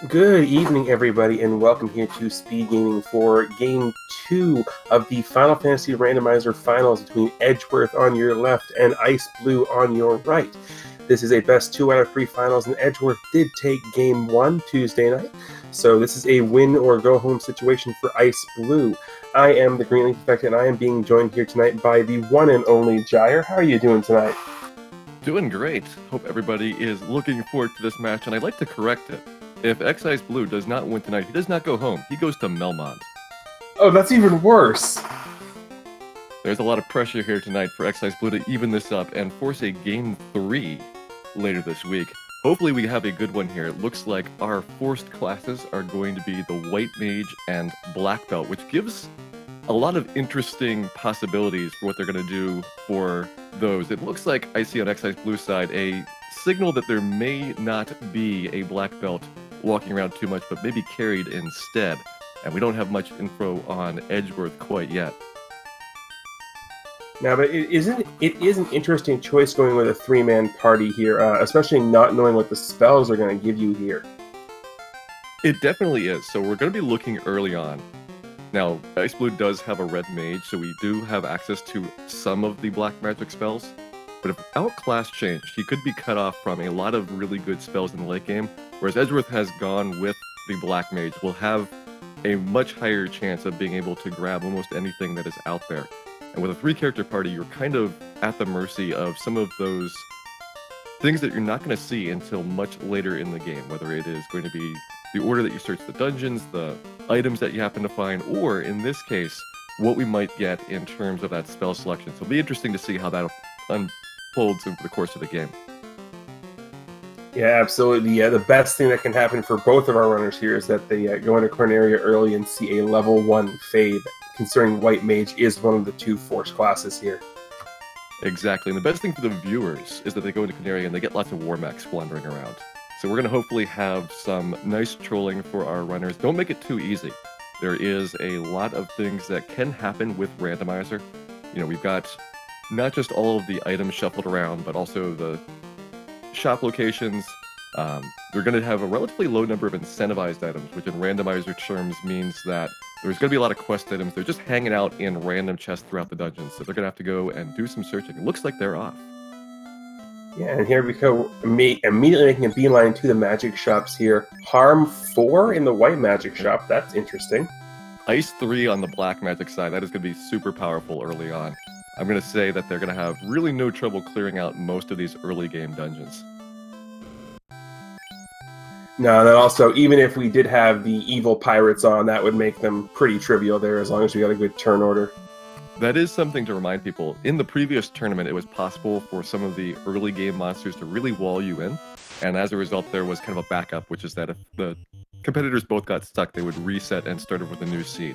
Good evening, everybody, and welcome here to Speed Gaming for Game 2 of the Final Fantasy Randomizer Finals between Edgeworth on your left and xIceblue on your right. This is a best 2 out of 3 finals, and Edgeworth did take Game 1 Tuesday night, so this is a win or go home situation for xIceblue. I am the Green Leaf Effect, and I am being joined here tonight by the one and only Gyre. How are you doing tonight? Doing great. Hope everybody is looking forward to this match, and I'd like to correct it. If xIceblue does not win tonight, he does not go home. He goes to Melmont. Oh, that's even worse. There's a lot of pressure here tonight for xIceblue to even this up and force a Game 3 later this week. Hopefully we have a good one here. It looks like our forced classes are going to be the White Mage and Black Belt, which gives a lot of interesting possibilities for what they're going to do for those. It looks like I see on xIceblue side a signal that there may not be a Black Belt walking around too much, but maybe carried instead. And we don't have much info on Edgeworth quite yet. Now, but it is an interesting choice going with a three-man party here, especially not knowing what the spells are going to give you here. It definitely is. So we're going to be looking early on. Now, xIceblue does have a red mage, so we do have access to some of the black magic spells. But if outclass changed, he could be cut off from a lot of really good spells in the late game, whereas Edgeworth has gone with the black mage, will have a much higher chance of being able to grab almost anything that is out there. And with a three-character party, you're kind of at the mercy of some of those things that you're not going to see until much later in the game, whether it is going to be the order that you search the dungeons, the items that you happen to find, or in this case, what we might get in terms of that spell selection. So it'll be interesting to see how that unfolds over the course of the game. Yeah, absolutely. Yeah, the best thing that can happen for both of our runners here is that they go into Corneria early and see a level 1 fade, considering White Mage is one of the two force classes here. Exactly, and the best thing for the viewers is that they go into Corneria and they get lots of war mechs wandering around. So we're going to hopefully have some nice trolling for our runners. Don't make it too easy. There is a lot of things that can happen with Randomizer. You know, we've got not just all of the items shuffled around, but also the shop locations. They're going to have a relatively low number of incentivized items, which in Randomizer terms means that there's going to be a lot of quest items. They're just hanging out in random chests throughout the dungeons, so they're going to have to go and do some searching. It looks like they're off. Yeah, and here we go, immediately making a beeline to the magic shops here. Harm 4 in the white magic shop, that's interesting. Ice 3 on the black magic side, that is going to be super powerful early on. I'm going to say that they're going to have really no trouble clearing out most of these early game dungeons. No, and then also, even if we did have the evil pirates on, that would make them pretty trivial there, as long as we got a good turn order. That is something to remind people. In the previous tournament, it was possible for some of the early game monsters to really wall you in, and as a result, there was kind of a backup, which is that if the competitors both got stuck, they would reset and start over with a new seed.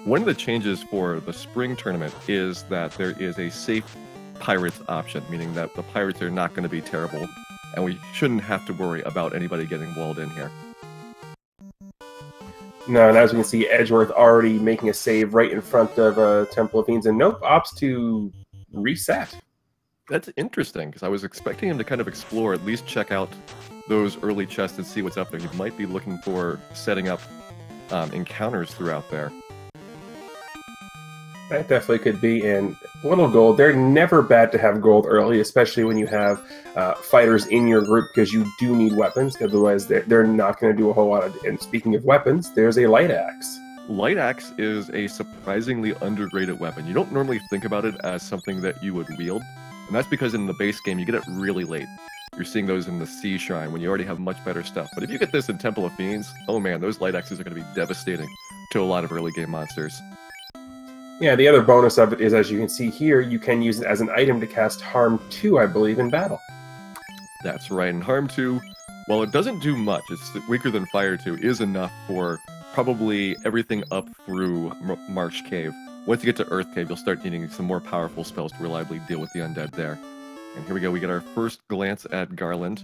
One of the changes for the spring tournament is that there is a safe pirates option, meaning that the pirates are not going to be terrible, and we shouldn't have to worry about anybody getting walled in here. No, and as we can see, Edgeworth already making a save right in front of Temple of Fiends, and nope, opts to reset. That's interesting, because I was expecting him to kind of explore, at least check out those early chests and see what's up there. He might be looking for setting up encounters throughout there. That definitely could be, and a little gold. They're never bad to have gold early, especially when you have fighters in your group, because you do need weapons, otherwise they're not going to do a whole lot of... And speaking of weapons, there's a light axe. Light axe is a surprisingly underrated weapon. You don't normally think about it as something that you would wield, and that's because in the base game you get it really late. You're seeing those in the Sea Shrine when you already have much better stuff. But if you get this in Temple of Fiends, oh man, those light axes are going to be devastating to a lot of early game monsters. Yeah, the other bonus of it is, as you can see here, you can use it as an item to cast Harm 2, I believe, in battle. That's right, and Harm 2, while it doesn't do much, it's weaker than Fire 2, is enough for probably everything up through Marsh Cave. Once you get to Earth Cave, you'll start needing some more powerful spells to reliably deal with the undead there. And here we go, we get our first glance at Garland.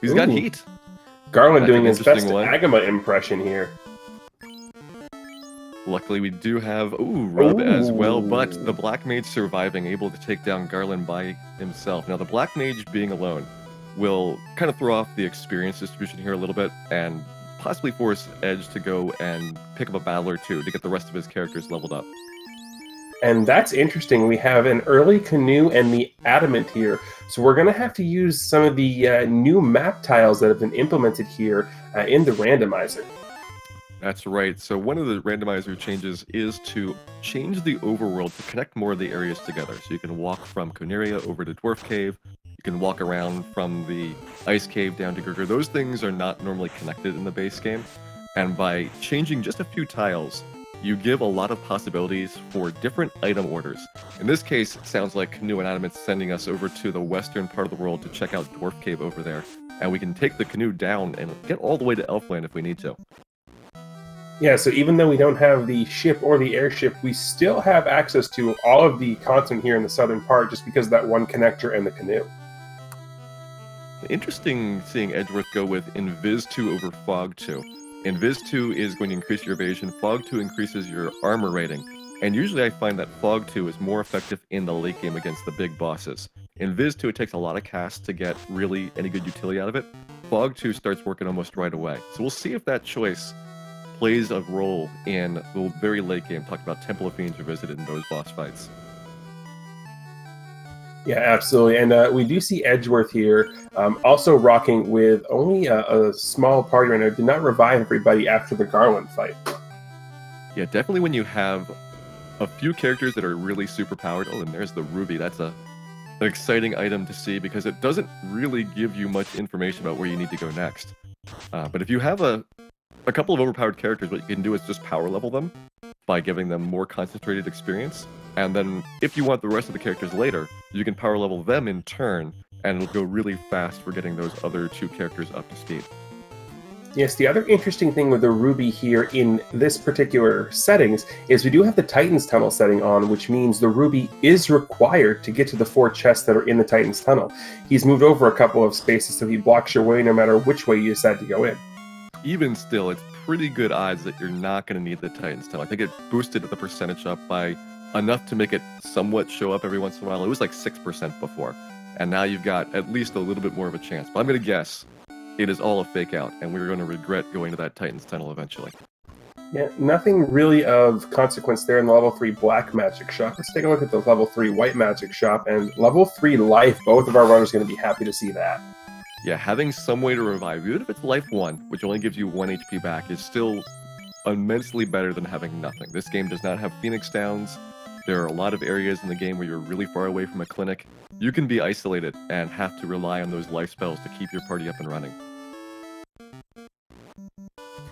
He's got heat. Garland doing his best Agama impression here. Luckily, we do have, Rub as well, but Ooh. the Black Mage surviving, able to take down Garland by himself. Now, the Black Mage being alone will kind of throw off the experience distribution here a little bit, and possibly force Edge to go and pick up a battle or two to get the rest of his characters leveled up. And that's interesting. We have an early Canoe and the Adamant here. So we're going to have to use some of the new map tiles that have been implemented here in the randomizer. That's right. So one of the randomizer changes is to change the overworld to connect more of the areas together. So you can walk from Coneria over to Dwarf Cave. You can walk around from the Ice Cave down to Gurgur. Those things are not normally connected in the base game. And by changing just a few tiles, you give a lot of possibilities for different item orders. In this case, it sounds like Canoe and Adamant's sending us over to the western part of the world to check out Dwarf Cave over there. And we can take the canoe down and get all the way to Elfland if we need to. Yeah, so even though we don't have the ship or the airship, we still have access to all of the continent here in the southern part just because of that one connector and the canoe. Interesting seeing Edgeworth go with Invis 2 over Fog 2. Invis 2 is going to increase your evasion, Fog 2 increases your armor rating, and usually I find that Fog 2 is more effective in the late game against the big bosses. Invis 2, it takes a lot of casts to get really any good utility out of it. Fog 2 starts working almost right away. So we'll see if that choice plays a role in the very late game. Talked about Temple of Fiends Revisited in those boss fights. Yeah, absolutely. And we do see Edgeworth here also rocking with only a small party right now. Did not revive everybody after the Garland fight. Yeah, definitely when you have a few characters that are really super powered. Oh, and there's the Ruby. That's an exciting item to see because it doesn't really give you much information about where you need to go next. But if you have a couple of overpowered characters, what you can do is just power level them by giving them more concentrated experience. And then if you want the rest of the characters later, you can power level them in turn, and it'll go really fast for getting those other two characters up to speed. Yes, the other interesting thing with the Ruby here in this particular settings is we do have the Titan's Tunnel setting on, which means the Ruby is required to get to the 4 chests that are in the Titan's Tunnel. He's moved over a couple of spaces so he blocks your way no matter which way you decide to go in. Even still, it's pretty good odds that you're not going to need the Titan's Tunnel. I think it boosted the percentage up by enough to make it somewhat show up every once in a while. It was like 6% before, and now you've got at least a little bit more of a chance. But I'm going to guess it is all a fake out, and we're going to regret going to that Titan's Tunnel eventually. Yeah, nothing really of consequence there in the level 3 Black Magic Shop. Let's take a look at the level 3 White Magic Shop, and level 3 Life. Both of our runners are going to be happy to see that. Yeah, having some way to revive, even if it's Life 1, which only gives you 1 HP back, is still immensely better than having nothing. This game does not have Phoenix Downs. There are a lot of areas in the game where you're really far away from a clinic. You can be isolated and have to rely on those life spells to keep your party up and running.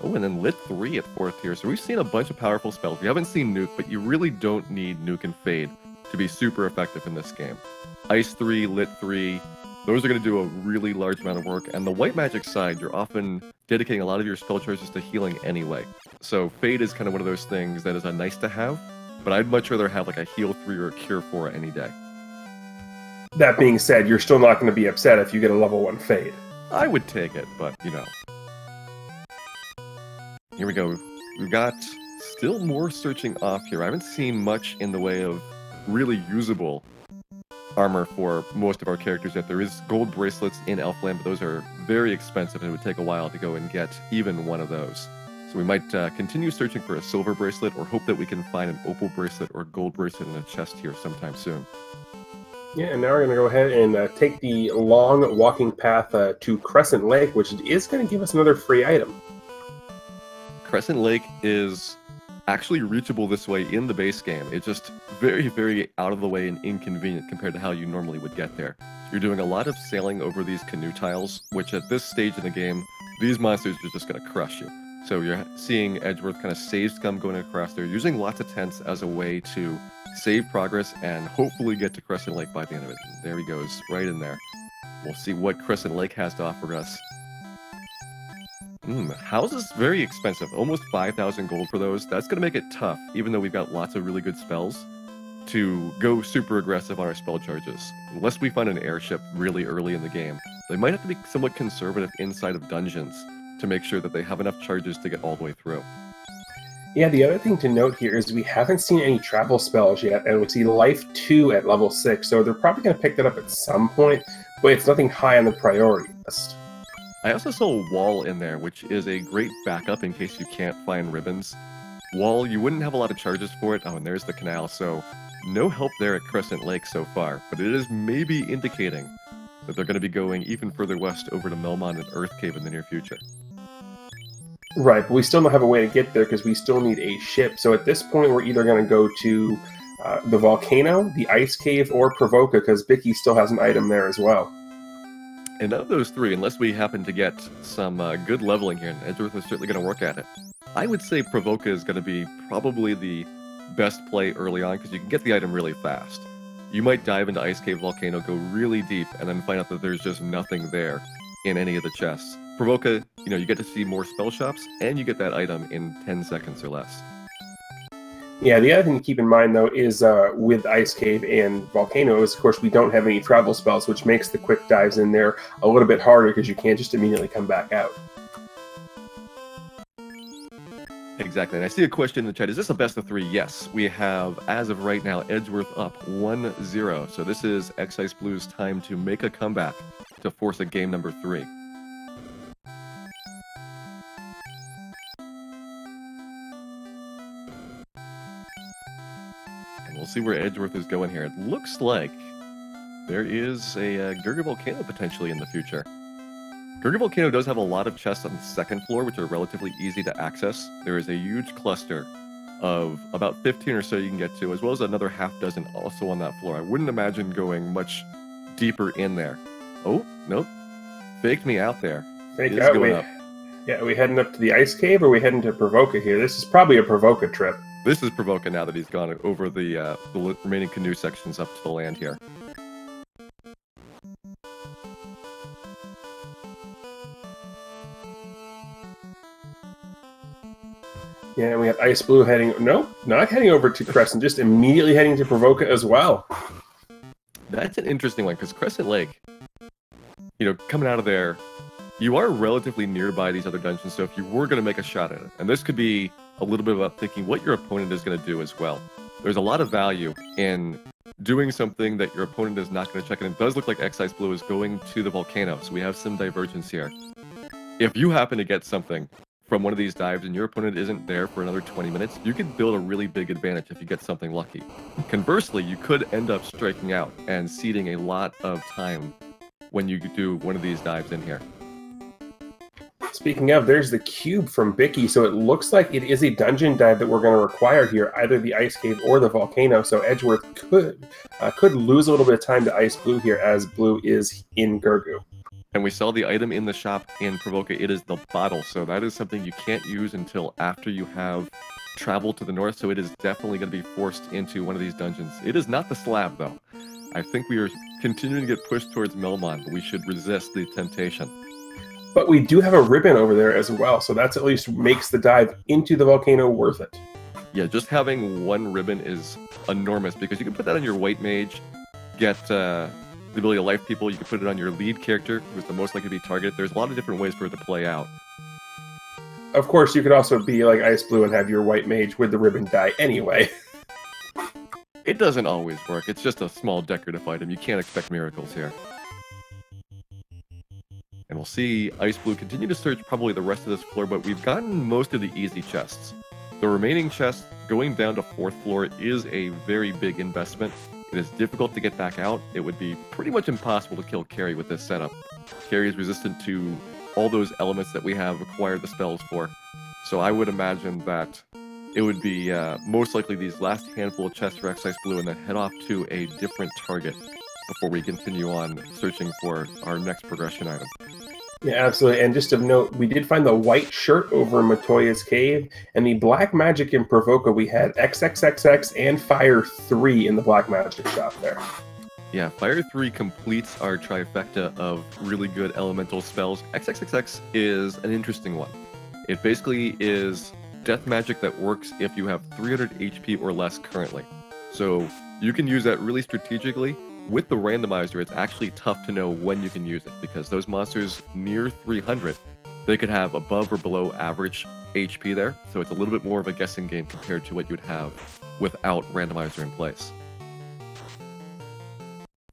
Oh, and then Lit 3 at 4th tier. So we've seen a bunch of powerful spells. We haven't seen Nuke, but you really don't need Nuke and Fade to be super effective in this game. Ice 3, Lit 3, those are going to do a really large amount of work. And the White Magic side, you're often dedicating a lot of your spell charges to healing anyway. So Fade is kind of one of those things that is a nice to have, but I'd much rather have like a Heal 3 or a Cure 4 any day. That being said, you're still not going to be upset if you get a level 1 Fade. I would take it, but you know. Here we go. We've got still more searching off here. I haven't seen much in the way of really usable armor for most of our characters yet. There is gold bracelets in Elfland, but those are very expensive and it would take a while to go and get even one of those. So we might continue searching for a silver bracelet or hope that we can find an opal bracelet or gold bracelet in a chest here sometime soon. Yeah, and now we're going to go ahead and take the long walking path to Crescent Lake, which is going to give us another free item. Crescent Lake is actually reachable this way in the base game. It's just very, very out of the way and inconvenient compared to how you normally would get there. You're doing a lot of sailing over these canoe tiles, which at this stage in the game, these monsters are just going to crush you. So you're seeing Edgeworth kind of save scum going across there, using lots of tents as a way to save progress and hopefully get to Crescent Lake by the end of it. And there he goes, right in there. We'll see what Crescent Lake has to offer us. Houses, very expensive. Almost 5,000 gold for those. That's going to make it tough, even though we've got lots of really good spells, to go super aggressive on our spell charges. Unless we find an airship really early in the game. They might have to be somewhat conservative inside of dungeons to make sure that they have enough charges to get all the way through. Yeah, the other thing to note here is we haven't seen any travel spells yet, and we see Life 2 at level 6, so they're probably going to pick that up at some point, but it's nothing high on the priority list. I also saw a wall in there, which is a great backup in case you can't find ribbons. Wall, you wouldn't have a lot of charges for it. Oh, and there's the canal, so no help there at Crescent Lake so far, but it is maybe indicating that they're going to be going even further west over to Melmond and Earth Cave in the near future. Right, but we still don't have a way to get there because we still need a ship. So at this point, we're either going to go to the volcano, the ice cave, or Provoca, because Bicky still has an item there as well. And of those three, unless we happen to get some good leveling here, and Edgeworth is certainly going to work at it, I would say Provoca is going to be probably the best play early on because you can get the item really fast. You might dive into Ice Cave Volcano, go really deep, and then find out that there's just nothing there in any of the chests. Provoca, you get to see more spell shops, and you get that item in 10 seconds or less. Yeah, the other thing to keep in mind, though, is with Ice Cave and Volcano is, of course, we don't have any travel spells, which makes the quick dives in there a little bit harder because you can't just immediately come back out. Exactly, and I see a question in the chat. Is this a best of 3? Yes, we have, as of right now, Edgeworth up 1-0. So this is xIceBlue's time to make a comeback to force a game number 3. And we'll see where Edgeworth is going here. It looks like there is a Gurga Volcano potentially in the future. Gurga Volcano does have a lot of chests on the second floor, which are relatively easy to access. There is a huge cluster of about 15 or so you can get to, as well as another half dozen also on that floor. I wouldn't imagine going much deeper in there. Oh, nope. Faked me out there. Fake out. Yeah, are we heading up to the Ice Cave, or are we heading to Provoca here? This is probably a Provoca trip. This is Provoca now that he's gone over the remaining canoe sections up to the land here. Yeah, we got xIceblue heading... Nope, not heading over to Crescent, just immediately heading to Provoca as well. That's an interesting one, because Crescent Lake, coming out of there, you are relatively nearby these other dungeons, so if you were going to make a shot at it, and this could be a little bit about thinking what your opponent is going to do as well. There's a lot of value in doing something that your opponent is not going to check, and it does look like xIceblue is going to the volcano, so we have some divergence here. If you happen to get something from one of these dives and your opponent isn't there for another 20 minutes, you could build a really big advantage if you get something lucky. Conversely, you could end up striking out and ceding a lot of time when you do one of these dives in here. Speaking of, there's the cube from Bicky, so it looks like it is a dungeon dive that we're going to require here, either the Ice Cave or the Volcano, so Edgeworth could lose a little bit of time to xIceblue here, as Blue is in Gurgu. And we saw the item in the shop in Provoca. It is the bottle, so that is something you can't use until after you have traveled to the north, so it is definitely going to be forced into one of these dungeons. It is not the slab, though. I think we are continuing to get pushed towards Melmond, but we should resist the temptation. But we do have a ribbon over there as well, so that's at least makes the dive into the volcano worth it. Yeah, just having one ribbon is enormous, because you can put that on your white mage, get the ability to life people, you can put it on your lead character, who's the most likely to be targeted. There's a lot of different ways for it to play out. Of course, you could also be like xIceblue and have your white mage with the ribbon die anyway. It doesn't always work. It's just a small decorative item. You can't expect miracles here. And we'll see xIceblue continue to search probably the rest of this floor, but we've gotten most of the easy chests. The remaining chests, going down to 4th floor, is a very big investment. It is difficult to get back out. It would be pretty much impossible to kill Carrie with this setup. Carrie is resistant to all those elements that we have acquired the spells for. So I would imagine that it would be most likely these last handful of chests for xIceblue and then head off to a different target before we continue on searching for our next progression item. Yeah, absolutely. And just of note, we did find the white shirt over in Matoya's cave, and the black magic in Provoca, we had XXXX and Fire 3 in the black magic shop there. Yeah, Fire 3 completes our trifecta of really good elemental spells. XXXX is an interesting one. It basically is death magic that works if you have 300 HP or less currently. So you can use that really strategically. With the randomizer, it's actually tough to know when you can use it, because those monsters near 300, they could have above or below average HP there, so it's a little bit more of a guessing game compared to what you'd have without Randomizer in place.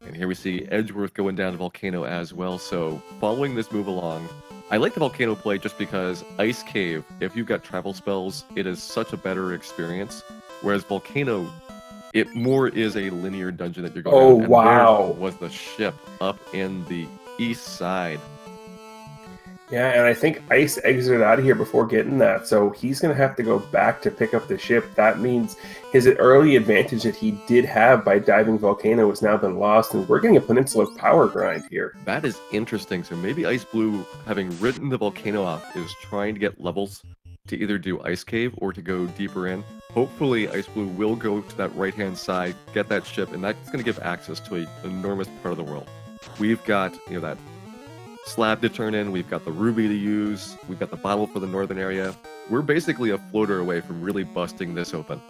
And here we see Edgeworth going down to Volcano as well, so following this move along, I like the Volcano play just because Ice Cave, if you've got travel spells, it is such a better experience, whereas Volcano, it more is a linear dungeon that you're going Oh, and wow. there was the ship up in the east side. Yeah, and I think Ice exited out of here before getting that, so he's going to have to go back to pick up the ship. That means his early advantage that he did have by diving Volcano has now been lost, and we're getting a Peninsula power grind here. That is interesting. So maybe xIceblue, having written the Volcano off, is trying to get levels to either do Ice Cave or to go deeper in. Hopefully, xIceblue will go to that right-hand side, get that ship, and that's going to give access to an enormous part of the world. We've got, that slab to turn in, we've got the ruby to use, we've got the bottle for the northern area. We're basically a floater away from really busting this open.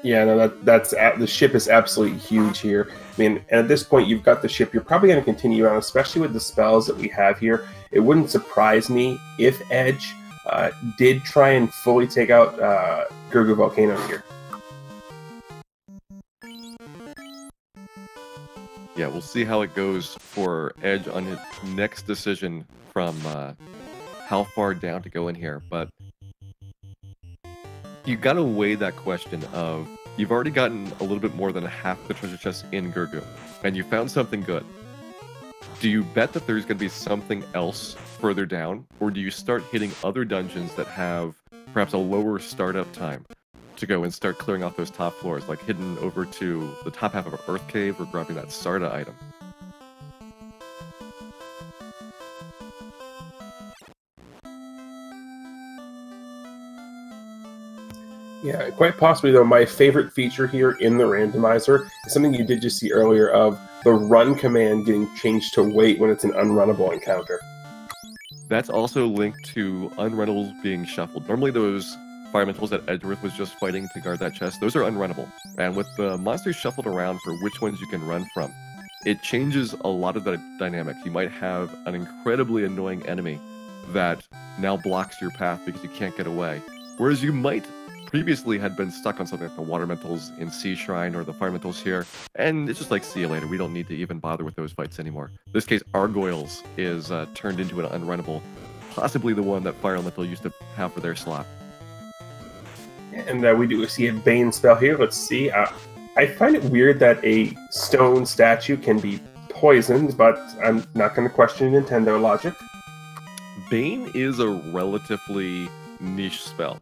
Yeah, no, the ship is absolutely huge here. I mean, and at this point, you've got the ship. You're probably going to continue on, especially with the spells that we have here. It wouldn't surprise me if Edge did try and fully take out Gurgu Volcano here. Yeah, we'll see how it goes for Edge on his next decision from how far down to go in here. But you got to weigh that question of, you've already gotten a little bit more than half the treasure chest in Gurgu, and you found something good. Do you bet that there's going to be something else further down, or do you start hitting other dungeons that have perhaps a lower startup time to go and start clearing off those top floors, like heading over to the top half of an Earth Cave or grabbing that Sarda item? Yeah, quite possibly, though, my favorite feature here in the randomizer is something you did just see earlier of the run command getting changed to wait when it's an unrunnable encounter. That's also linked to unrunnables being shuffled. Normally those firementals that Edgeworth was just fighting to guard that chest, those are unrunnable. And with the monsters shuffled around for which ones you can run from, it changes a lot of the dynamics. You might have an incredibly annoying enemy that now blocks your path because you can't get away. Whereas you might previously had been stuck on something like the Watermentals in Sea Shrine or the Firementals here, and it's just like, see you later, we don't need to even bother with those fights anymore. In this case, Argoyles is turned into an unrunnable, possibly the one that Fire Elemental used to have for their slot. And we do see a Bane spell here. Let's see. I find it weird that a stone statue can be poisoned, but I'm not going to question Nintendo logic. Bane is a relatively niche spell.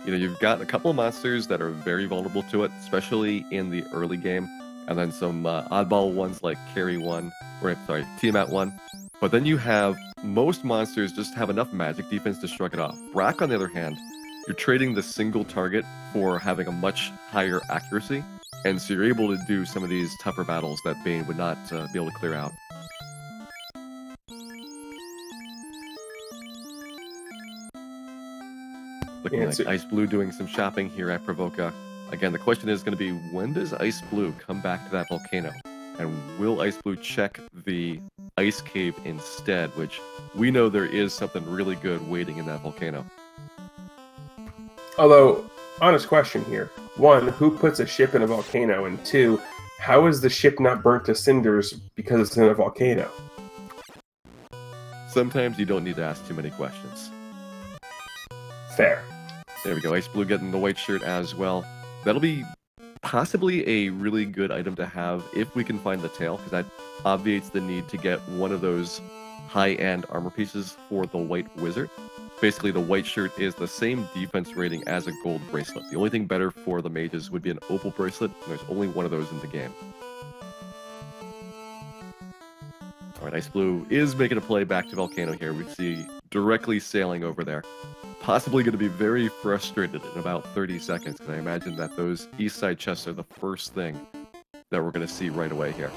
You've got a couple of monsters that are very vulnerable to it, especially in the early game, and then some oddball ones like Tiamat 1. But then you have most monsters just have enough magic defense to shrug it off. Brack, on the other hand, you're trading the single target for having a much higher accuracy, and so you're able to do some of these tougher battles that Bane would not be able to clear out. Looking like xIceblue doing some shopping here at Provoca. Again, the question is going to be, when does xIceblue come back to that volcano? And will xIceblue check the Ice Cave instead, which we know there is something really good waiting in that volcano. Although, honest question here. One, who puts a ship in a volcano? And two, how is the ship not burnt to cinders because it's in a volcano? Sometimes you don't need to ask too many questions. Fair. There we go, xIceblue getting the white shirt as well. That'll be possibly a really good item to have if we can find the tail, because that obviates the need to get one of those high-end armor pieces for the white wizard. Basically, the white shirt is the same defense rating as a gold bracelet. The only thing better for the mages would be an opal bracelet, and there's only one of those in the game. Alright, xIceblue is making a play back to Volcano here. We see directly sailing over there. Possibly going to be very frustrated in about 30 seconds, because I imagine that those east side chests are the first thing that we're going to see right away here.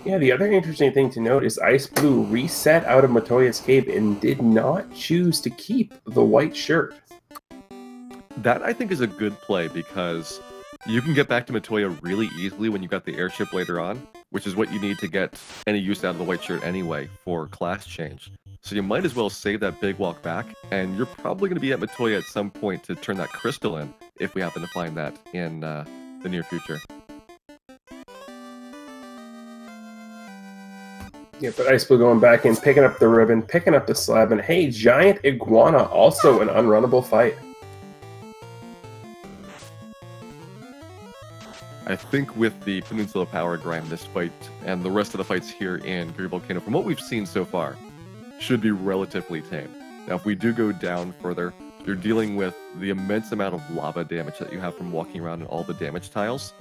Yeah, the other interesting thing to note is xIceblue reset out of Matoya's cave and did not choose to keep the white shirt. That, I think, is a good play, because you can get back to Matoya really easily when you've got the airship later on, which is what you need to get any use out of the white shirt anyway for class change. So you might as well save that big walk back, and you're probably going to be at Matoya at some point to turn that crystal in, if we happen to find that in the near future. Yeah, but xIceblue going back in, picking up the ribbon, picking up the slab, and hey, giant iguana, also an unrunnable fight. I think with the Peninsula Power grind, this fight and the rest of the fights here in Great Volcano, from what we've seen so far, should be relatively tame. Now, if we do go down further, you're dealing with the immense amount of lava damage that you have from walking around in all the damage tiles.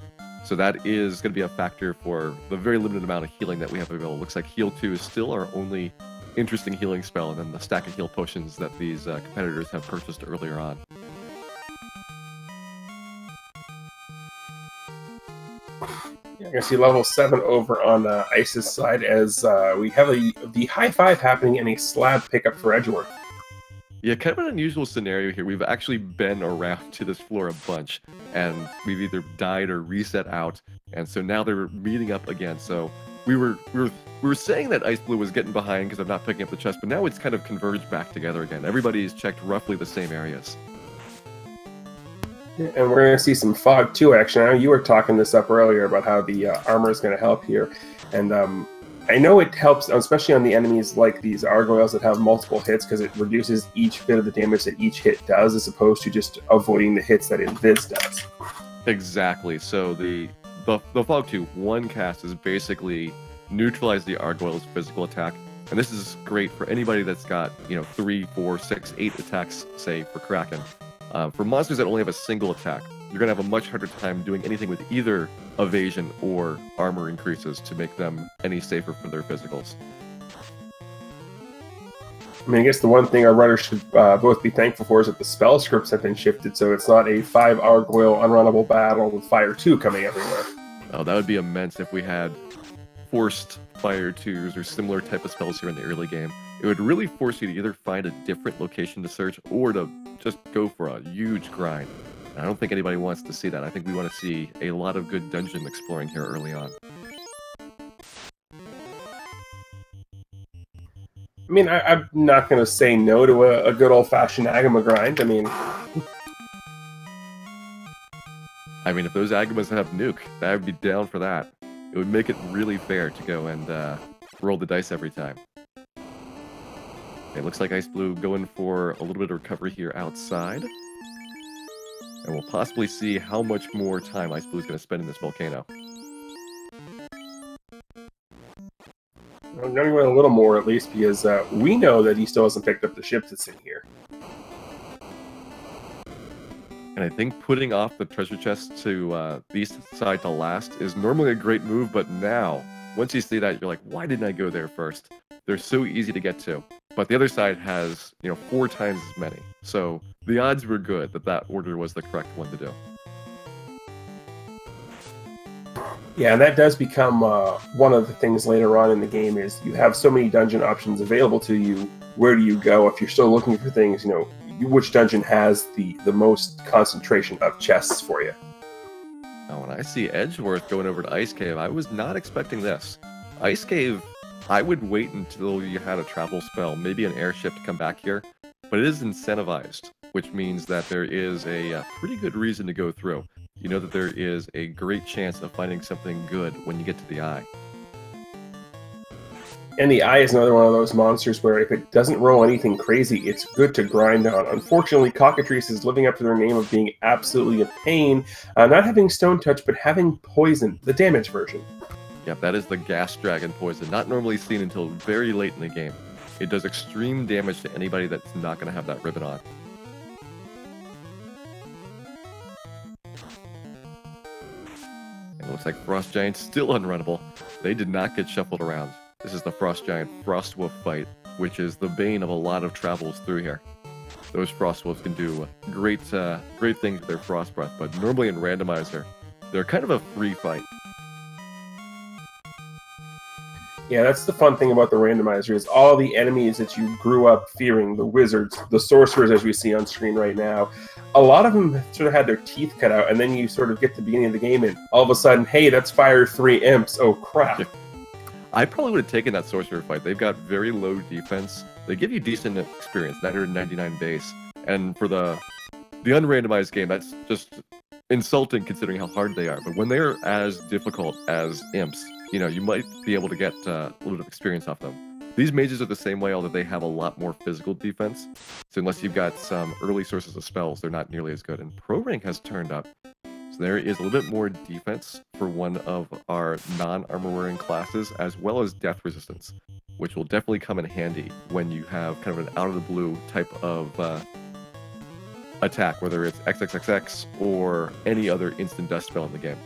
So that is going to be a factor for the very limited amount of healing that we have available. Looks like Heal 2 is still our only interesting healing spell, and then the stack of heal potions that these competitors have purchased earlier on. Yeah, I can see level 7 over on Ice's side as we have the high five happening in a slab pickup for Edgeworth. Yeah, kind of an unusual scenario here. We've actually been around to this floor a bunch, and we've either died or reset out, and so now they're meeting up again. So we were saying that xIceblue was getting behind because of not picking up the chest, but now it's kind of converged back together again. Everybody's checked roughly the same areas. Yeah, and we're going to see some fog too, actually. I know you were talking this up earlier about how the armor is going to help here, and I know it helps, especially on the enemies like these gargoyles that have multiple hits, because it reduces each bit of the damage that each hit does, as opposed to just avoiding the hits that Invis does. Exactly. So the Fog 2, one cast is basically neutralize the gargoyle's physical attack, and this is great for anybody that's got 3, 4, 6, 8 attacks, say for Kraken. For monsters that only have a single attack, you're going to have a much harder time doing anything with either evasion or armor increases to make them any safer for their physicals. I mean, I guess the one thing our runners should both be thankful for is that the spell scripts have been shifted, so it's not a 5 gargoyle unrunnable battle with Fire 2 coming everywhere. Oh, that would be immense if we had forced Fire 2s or similar type of spells here in the early game. It would really force you to either find a different location to search or to just go for a huge grind. I don't think anybody wants to see that. I think we want to see a lot of good dungeon exploring here early on. I mean, I'm not going to say no to a good old-fashioned Agama grind. I mean, if those Agamas have nuke, I would be down for that. It would make it really fair to go and roll the dice every time. It looks like xIceblue going for a little bit of recovery here outside. And we'll possibly see how much more time xIceblue is going to spend in this volcano. I'm going to go a little more, at least, because we know that he still hasn't picked up the ship that's in here. And I think putting off the treasure chest to the east side to last is normally a great move, but now, once you see that, you're like, why didn't I go there first? They're so easy to get to. But the other side has, 4 times as many. So the odds were good that that order was the correct one to do. Yeah, and that does become one of the things later on in the game is you have so many dungeon options available to you. Where do you go? If you're still looking for things, which dungeon has the most concentration of chests for you? Now, when I see Edgeworth going over to Ice Cave, I was not expecting this. Ice Cave, I would wait until you had a travel spell, maybe an airship to come back here, but it is incentivized, which means that there is a pretty good reason to go through. You know that there is a great chance of finding something good when you get to the Eye. And the Eye is another one of those monsters where if it doesn't roll anything crazy, it's good to grind on. Unfortunately, Cockatrice is living up to their name of being absolutely a pain, not having Stone Touch, but having Poison, the damage version. Yep, that is the Gas Dragon Poison, not normally seen until very late in the game. It does extreme damage to anybody that's not going to have that ribbon on. And it looks like Frost Giant's still unrunnable. They did not get shuffled around. This is the Frost Giant Frost Wolf fight, which is the bane of a lot of travels through here. Those Frost Wolves can do great things with their Frost Breath, but normally in Randomizer, they're kind of a free fight. Yeah, that's the fun thing about the randomizer is all the enemies that you grew up fearing, the wizards, the sorcerers as we see on screen right now, a lot of them sort of had their teeth cut out, and then you sort of get to the beginning of the game and all of a sudden, hey, that's Fire 3 Imps, oh crap. Yeah. I probably would have taken that sorcerer fight. They've got very low defense, they give you decent experience, 999 base. And for the unrandomized game, that's just insulting considering how hard they are. But when they're as difficult as imps, you know, you might be able to get a little bit of experience off them. These mages are the same way, although they have a lot more physical defense. So unless you've got some early sources of spells, they're not nearly as good. And Pro Rank has turned up. So there is a little bit more defense for one of our non-armor wearing classes, as well as death resistance, which will definitely come in handy when you have kind of an out-of-the-blue type of attack, whether it's XXXX or any other instant death spell in the game.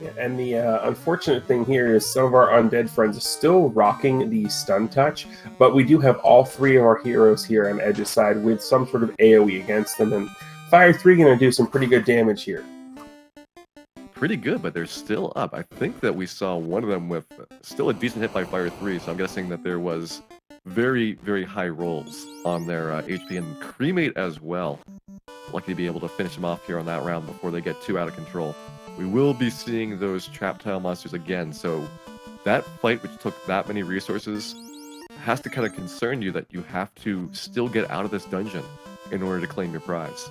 Yeah, and the unfortunate thing here is some of our undead friends are still rocking the stun touch, but we do have all three of our heroes here on Edge's side with some sort of AoE against them, and Fire 3 going to do some pretty good damage here. Pretty good, but they're still up. I think that we saw one of them with still a decent hit by Fire 3, so I'm guessing that there was very, very high rolls on their HP, and Cremate as well. Lucky to be able to finish them off here on that round before they get too out of control. We will be seeing those trap tile monsters again, so that fight, which took that many resources, has to kind of concern you that you have to still get out of this dungeon in order to claim your prize.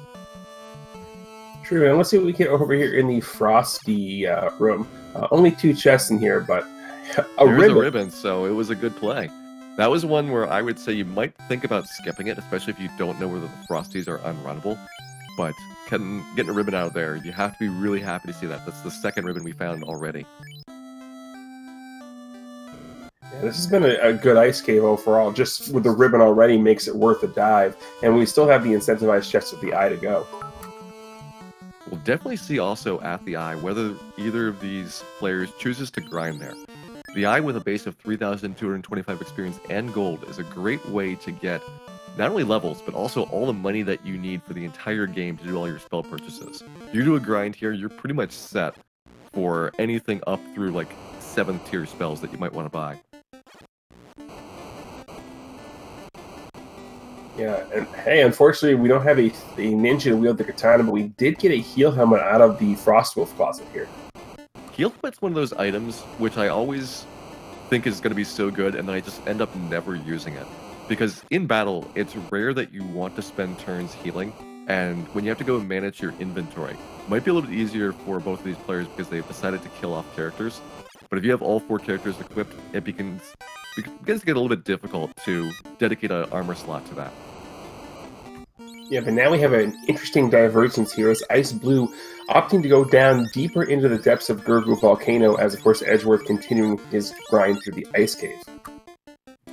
True, and let's see what we get over here in the Frosty room. Only 2 chests in here, but There's a ribbon, so it was a good play. That was one where I would say you might think about skipping it, especially if you don't know whether the Frosties are unrunnable. But getting a ribbon out of there, you have to be really happy to see that. That's the second ribbon we found already. Yeah, this has been a good ice cave overall. Just with the ribbon already makes it worth a dive. And we still have the incentivized chests with the eye to go. We'll definitely see also at the eye whether either of these players chooses to grind there. The eye with a base of 3,225 experience and gold is a great way to get not only levels, but also all the money that you need for the entire game to do all your spell purchases. If you do a grind here, you're pretty much set for anything up through like 7th tier spells that you might want to buy. Yeah, and hey, unfortunately, we don't have a ninja to wield the katana, but we did get a heal helmet out of the Frostwolf closet here. Heal helmet's one of those items which I always think is going to be so good, and then I just end up never using it. Because in battle, it's rare that you want to spend turns healing, and when you have to go and manage your inventory, it might be a little bit easier for both of these players because they've decided to kill off characters. But if you have all 4 characters equipped, it begins to get a little bit difficult to dedicate an armor slot to that. Yeah, but now we have an interesting divergence here as xIceblue opting to go down deeper into the depths of Gurgu Volcano as, of course, Edgeworth continuing his grind through the ice cave.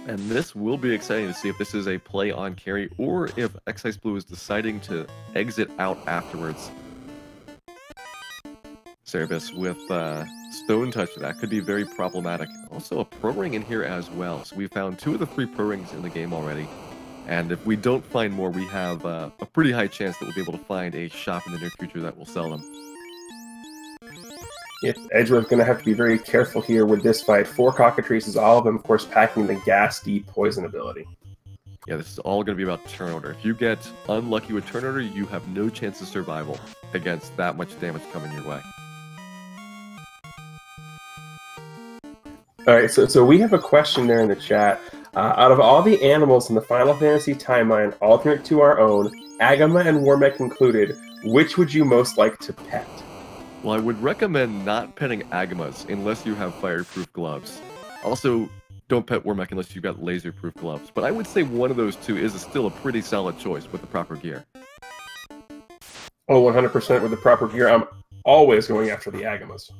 And this will be exciting to see if this is a play on carry or if xIceblue is deciding to exit out afterwards. Cerebus with Stone Touch, that could be very problematic. Also a Pro Ring in here as well. So we found 2 of the 3 Pro Rings in the game already. And if we don't find more, we have a pretty high chance that we'll be able to find a shop in the near future that will sell them. Yep, Edgeworth's going to have to be very careful here with this fight. 4 cockatrices, all of them, of course, packing the gas deep poison ability. Yeah, this is all going to be about turn order. If you get unlucky with turn order, you have no chance of survival against that much damage coming your way. Alright, so we have a question there in the chat. Out of all the animals in the Final Fantasy timeline, alternate to our own, Agama and Warmech included, which would you most like to pet? Well, I would recommend not petting Agamas unless you have fireproof gloves. Also, don't pet Warmech unless you've got laserproof gloves. But I would say one of those 2 is still a pretty solid choice with the proper gear. Oh, 100% with the proper gear. I'm always going after the Agamas.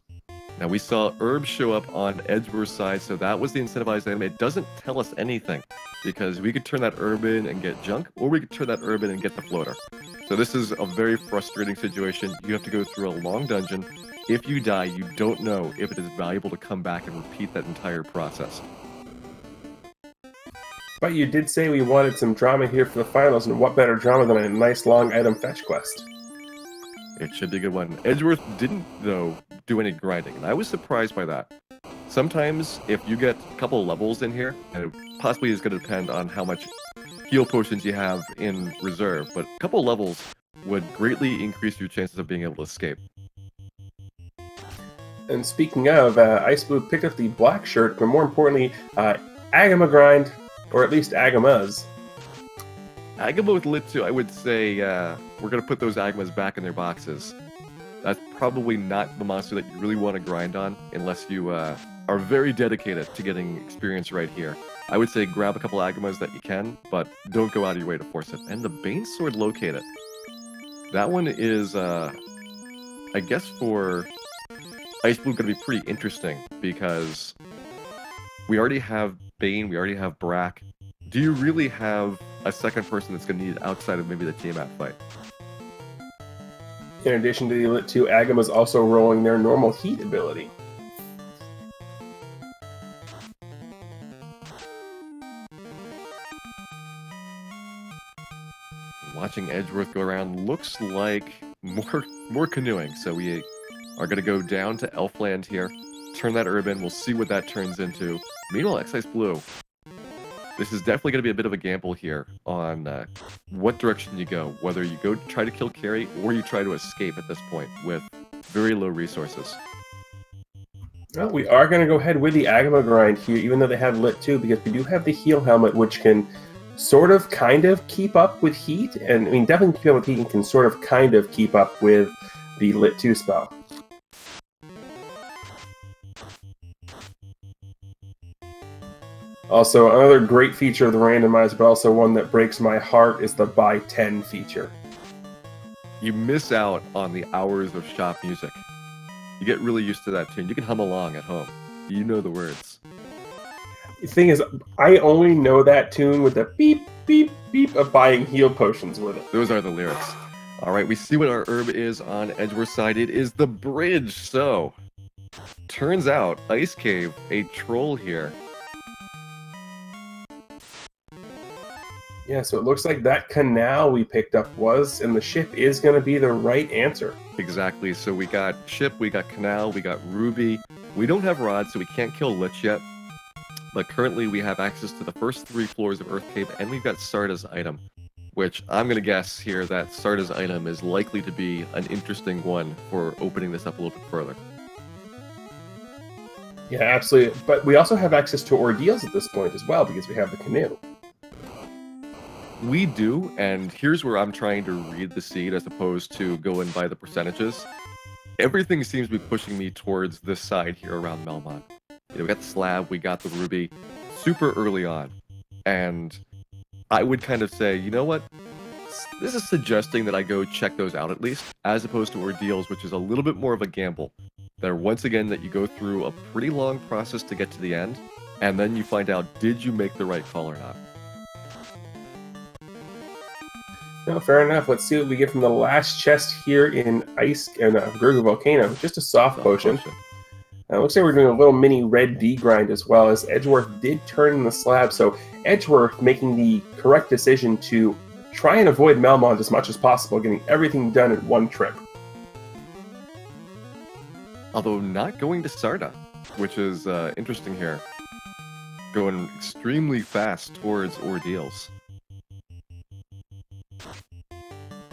Now, we saw Herb show up on Edgeworth's side, so that was the incentivized item. It doesn't tell us anything, because we could turn that Herb in and get junk, or we could turn that Herb in and get the floater. So this is a very frustrating situation. You have to go through a long dungeon. If you die, you don't know if it is valuable to come back and repeat that entire process. But you did say we wanted some drama here for the finals, and what better drama than a nice long item fetch quest? It should be a good one. Edgeworth didn't, though, do any grinding, and I was surprised by that. Sometimes, if you get a couple of levels in here, and it possibly is going to depend on how much heal potions you have in reserve, but a couple of levels would greatly increase your chances of being able to escape. And speaking of, xIceblue picked up the black shirt, but more importantly, Agama grind, Or at least Agama's. Agama with Lit 2, I would say we're going to put those Agamas back in their boxes. That's probably not the monster that you really want to grind on unless you are very dedicated to getting experience right here. I would say grab a couple Agamas that you can, but don't go out of your way to force it. And the Bane Sword located. That one is, I guess for xIceblue going to be pretty interesting because we already have Bane, we already have Brack. Do you really have a second person that's going to need it outside of maybe the Tiamat fight? In addition to the Lit 2, Agama's also rolling their normal heat ability. Watching Edgeworth go around looks like more canoeing, so we are going to go down to Elfland here, turn that urban, we'll see what that turns into. Meanwhile, xIceblue, this is definitely going to be a bit of a gamble here on what direction you go, whether you go try to kill Carrie or you try to escape at this point with very low resources. Well, we are going to go ahead with the Agama grind here, even though they have Lit 2, because we do have the Heal Helmet, which can sort of, kind of keep up with heat, and I mean, definitely keep up with heat and can sort of, kind of keep up with the Lit 2 spell. Also, another great feature of the randomizer, but also one that breaks my heart, is the buy 10 feature. You miss out on the hours of shop music. You get really used to that tune. You can hum along at home. You know the words. The thing is, I only know that tune with the beep, beep, beep of buying heal potions with it. Those are the lyrics. All right, we see what our herb is on Edgeworth's side. It is the bridge. So, turns out, Ice Cave, a troll here. Yeah, so it looks like that canal we picked up was, and the ship is going to be the right answer. Exactly. So we got ship, we got canal, we got ruby. We don't have rod, so we can't kill Lich yet. But currently we have access to the first 3 floors of Earth Cave, and we've got Sarda's item, which I'm going to guess here that Sarda's item is likely to be an interesting one for opening this up a little bit further. Yeah, absolutely. But we also have access to ordeals at this point as well, because we have the canoe. We do, and here's where I'm trying to read the seed as opposed to going by the percentages. Everything seems to be pushing me towards this side here around Melmont. You know, we got the slab, we got the ruby, super early on. And I would kind of say, you know what? This is suggesting that I go check those out at least, as opposed to ordeals, which is a little bit more of a gamble. That once again, that you go through a pretty long process to get to the end, and then you find out, did you make the right call or not? No, fair enough. Let's see what we get from the last chest here in Ice and Gurgu Volcano. Just a soft potion. Looks like we're doing a little mini red D grind as well, as Edgeworth did turn in the slab. So Edgeworth making the correct decision to try and avoid Melmont as much as possible, getting everything done in one trip. Although not going to Sarda, which is interesting here. Going extremely fast towards ordeals.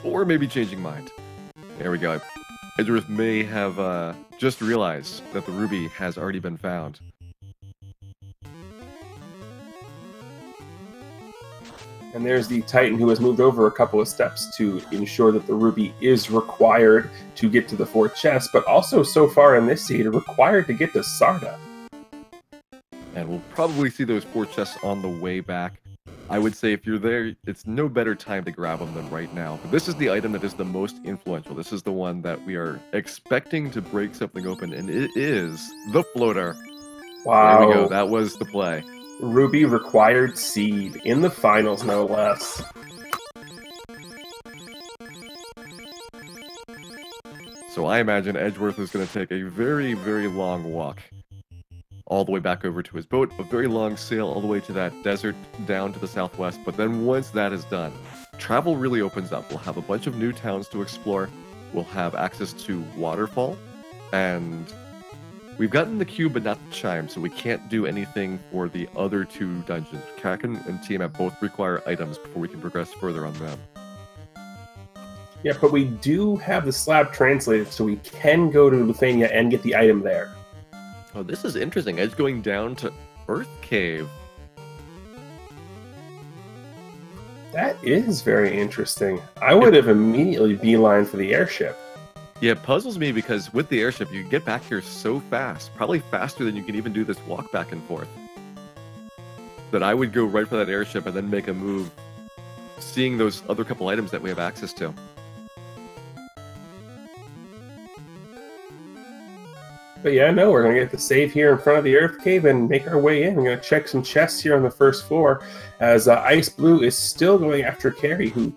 Or maybe changing mind. There we go. Edgeworth may have just realized that the ruby has already been found. And there's the Titan who has moved over a couple of steps to ensure that the ruby is required to get to the 4th chest, but also so far in this seed, required to get to Sarda. And we'll probably see those 4 chests on the way back. I would say if you're there, it's no better time to grab them than right now. But this is the item that is the most influential. This is the one that we are expecting to break something open, and it is the floater. Wow. There we go. That was the play. Ruby required seed in the finals, no less. So I imagine Edgeworth is going to take a very, very long walk all the way back over to his boat, a very long sail all the way to that desert down to the southwest. But then once that is done, travel really opens up. We'll have a bunch of new towns to explore. We'll have access to Waterfall, and we've gotten the cube but not the chime, so we can't do anything for the other 2 dungeons. Kraken and Tiamat both require items before we can progress further on them. Yeah, but we do have the slab translated, so we can go to Luthania and get the item there. Oh, this is interesting. Edge going down to Earth Cave. That is very interesting. I would have immediately beeline for the airship. Yeah, it puzzles me because with the airship, you get back here so fast, probably faster than you can even do this walk back and forth, that I would go right for that airship and then make a move, seeing those other couple items that we have access to. But yeah, no, we're going to get the save here in front of the Earth Cave and make our way in. We're going to check some chests here on the first floor, as xIceblue is still going after Carrie, who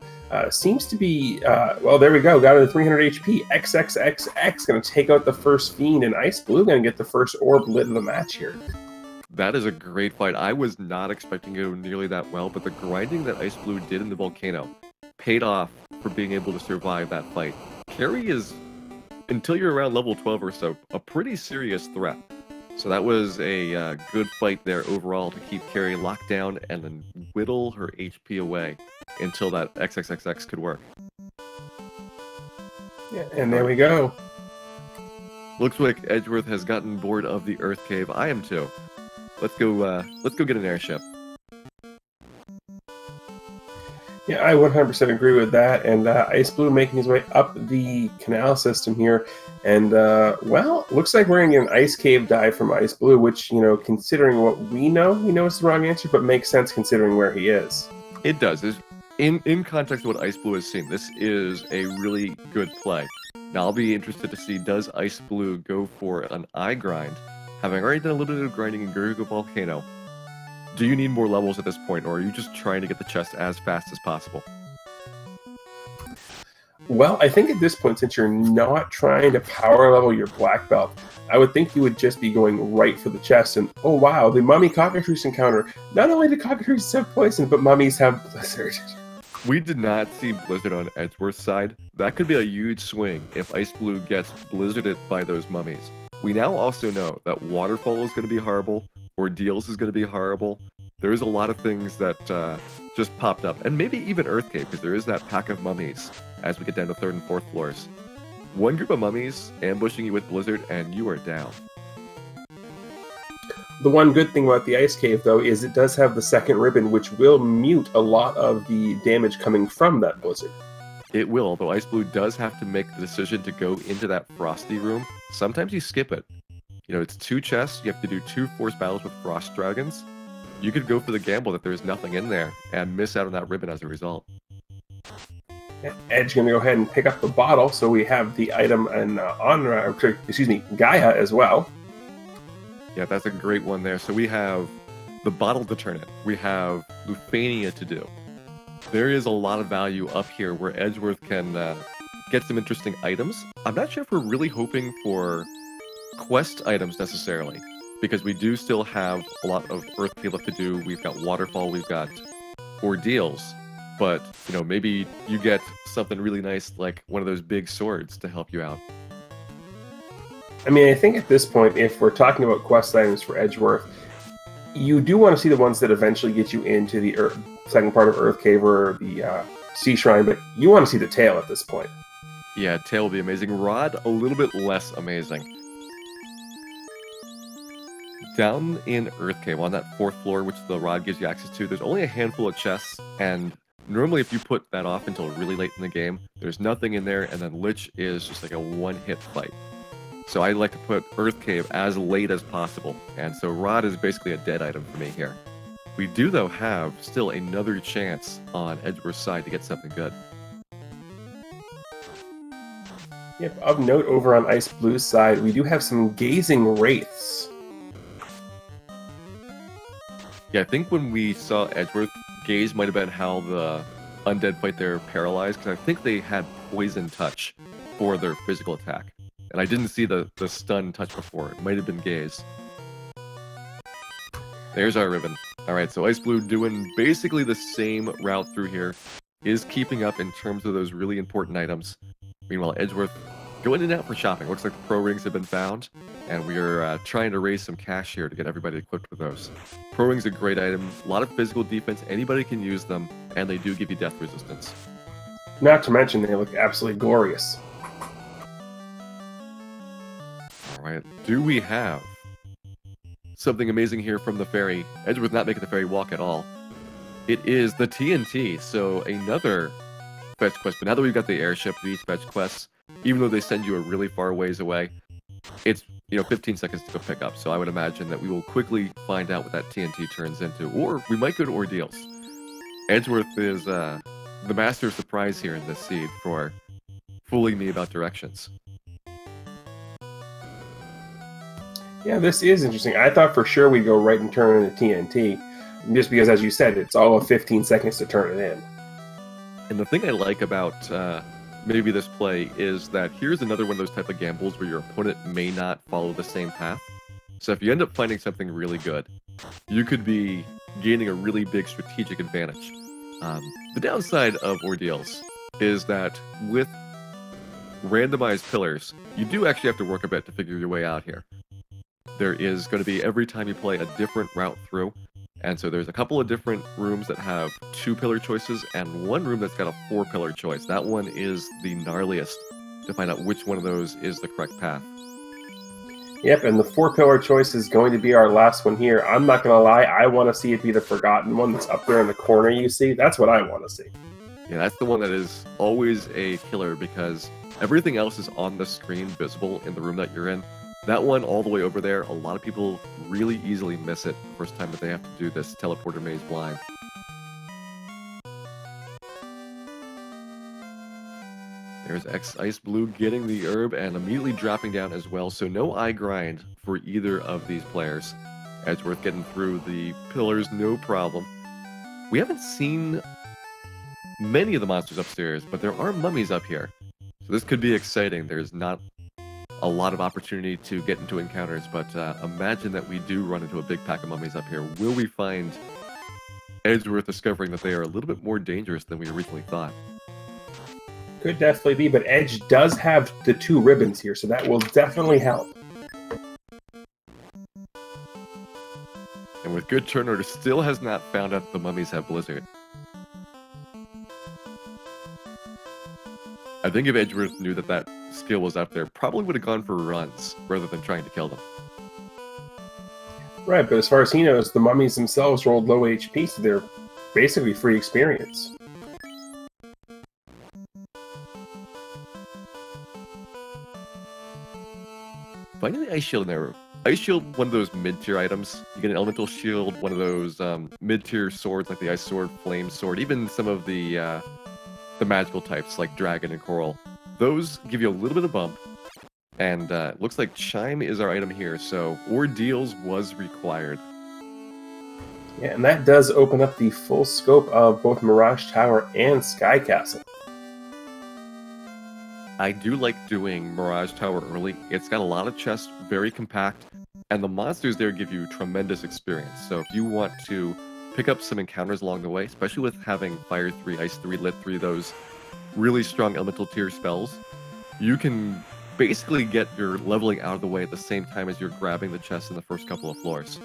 seems to be, well, there we go, got her to 300 HP. XXXX going to take out the first Fiend, and xIceblue going to get the first orb lit of the match here. That is a great fight. I was not expecting it to go nearly that well, but the grinding that xIceblue did in the volcano paid off for being able to survive that fight. Carrie is, until you're around level 12 or so, a pretty serious threat. So that was a good fight there overall to keep Carrie locked down and then whittle her HP away until that XXXX could work. Yeah, and there we go. Looks like Edgeworth has gotten bored of the Earth Cave. I am too. Let's go get an airship. Yeah, I 100% agree with that. And xIceblue making his way up the canal system here. And, well, looks like we're going to get an ice cave dive from xIceblue, which, you know, considering what we know is the wrong answer, but makes sense considering where he is. It does. In context of what xIceblue has seen, this is a really good play. Now, I'll be interested to see, does xIceblue go for an eye grind? Having already done a little bit of grinding in Gurgu Volcano, do you need more levels at this point, or are you just trying to get the chest as fast as possible? Well, I think at this point, since you're not trying to power level your black belt, I would think you would just be going right for the chest. And oh wow, the mummy cockatrice encounter. Not only do cockatrices have poison, but mummies have blizzard. We did not see Blizzard on Edgeworth's side. That could be a huge swing if xIceblue gets blizzarded by those mummies. We now also know that Waterfall is going to be horrible, Ordeals is going to be horrible. There's a lot of things that just popped up. And maybe even Earth Cave, because there is that pack of mummies as we get down to 3rd and 4th floors. One group of mummies ambushing you with Blizzard, and you are down. The one good thing about the ice cave, though, is it does have the second ribbon, which will mute a lot of the damage coming from that blizzard. It will, although xIceblue does have to make the decision to go into that frosty room. Sometimes you skip it. You know, it's 2 chests, you have to do 2 force battles with frost dragons. You could go for the gamble that there's nothing in there and miss out on that ribbon as a result. Edge going to go ahead and pick up the bottle, so we have the item and Gaia as well. Yeah, that's a great one there. So we have the bottle to turn it. We have Lufania to do. There is a lot of value up here where Edgeworth can get some interesting items. I'm not sure if we're really hoping for quest items necessarily, because we do still have a lot of Earth Cave left to do. We've got Waterfall, we've got Ordeals, but you know, maybe you get something really nice like one of those big swords to help you out. I mean, I think at this point, if we're talking about quest items for Edgeworth, you do want to see the ones that eventually get you into the second part of Earth Cave or the Sea Shrine, but you want to see the tail at this point. Yeah, tail will be amazing. Rod, a little bit less amazing. Down in Earth Cave, on that 4th floor, which the rod gives you access to, there's only a handful of chests, and normally if you put that off until really late in the game, there's nothing in there, and then Lich is just like a one-hit fight. So I like to put Earth Cave as late as possible, and so Rod is basically a dead item for me here. We do, though, have still another chance on Edgeworth's side to get something good. Yep, of note over on xIceblue's side, we do have some Gazing Wraiths. Yeah, I think when we saw Edgeworth, Gaze might have been how the undead fight their paralyzed, because I think they had Poison Touch for their physical attack. And I didn't see the stun touch before. It might have been Gaze. There's our ribbon. Alright, so xIceblue doing basically the same route through here. Is keeping up in terms of those really important items. Meanwhile, Edgeworth going in and out for shopping. Looks like the pro rings have been found. And we are trying to raise some cash here to get everybody equipped with those. Pro rings are a great item. A lot of physical defense. Anybody can use them. And they do give you death resistance. Not to mention, they look absolutely glorious. Alright, do we have something amazing here from the fairy? Edgeworth not making the fairy walk at all. It is the TNT, so another fetch quest. But now that we've got the airship, these fetch quests, even though they send you a really far ways away, it's 15 seconds to go pick up. So I would imagine that we will quickly find out what that TNT turns into, or we might go to Ordeals. Edgeworth is the master of surprise here in this seed for fooling me about directions. Yeah, this is interesting. I thought for sure we'd go right and turn into TNT, just because, as you said, it's all of 15 seconds to turn it in. And the thing I like about maybe this play is that here's another one of those type of gambles where your opponent may not follow the same path. So if you end up finding something really good, you could be gaining a really big strategic advantage. The downside of Ordeals is that with randomized pillars, you do actually have to work a bit to figure your way out here. There is going to be, every time you play, a different route through. And so there's a couple of different rooms that have 2 pillar choices and one room that's got a 4 pillar choice. That one is the gnarliest to find out which one of those is the correct path. Yep, and the 4 pillar choice is going to be our last one here. I'm not going to lie, I want to see it be the forgotten one that's up there in the corner you see. That's what I want to see. Yeah, that's the one that is always a killer because everything else is on the screen visible in the room that you're in. That one all the way over there, a lot of people really easily miss it the first time that they have to do this teleporter maze blind. There's xIceblue getting the herb and immediately dropping down as well, so no eye grind for either of these players. Edgeworth getting through the pillars, no problem. We haven't seen many of the monsters upstairs, but there are mummies up here. So this could be exciting. There's not a lot of opportunity to get into encounters, but imagine that we do run into a big pack of mummies up here. Will we find Edgeworth discovering that they are a little bit more dangerous than we originally thought? Could definitely be, but Edge does have the 2 ribbons here, so that will definitely help. And with good turn order, still has not found out the mummies have Blizzard. I think if Edgeworth knew that that skill was up there, probably would have gone for runs rather than trying to kill them. Right, but as far as he knows, the mummies themselves rolled low HP, so they're basically free experience. Finding the ice shield in there. Ice shield, one of those mid-tier items. You get an elemental shield, one of those mid-tier swords like the ice sword, flame sword, even some of the magical types like dragon and coral. Those give you a little bit of bump, and it looks like Chime is our item here, so Ordeals was required. Yeah, and that does open up the full scope of both Mirage Tower and Sky Castle. I do like doing Mirage Tower early. It's got a lot of chests, very compact, and the monsters there give you tremendous experience. So if you want to pick up some encounters along the way, especially with having Fire 3, Ice 3, Lit 3, those really strong elemental tier spells, you can basically get your leveling out of the way at the same time as you're grabbing the chests in the first couple of floors.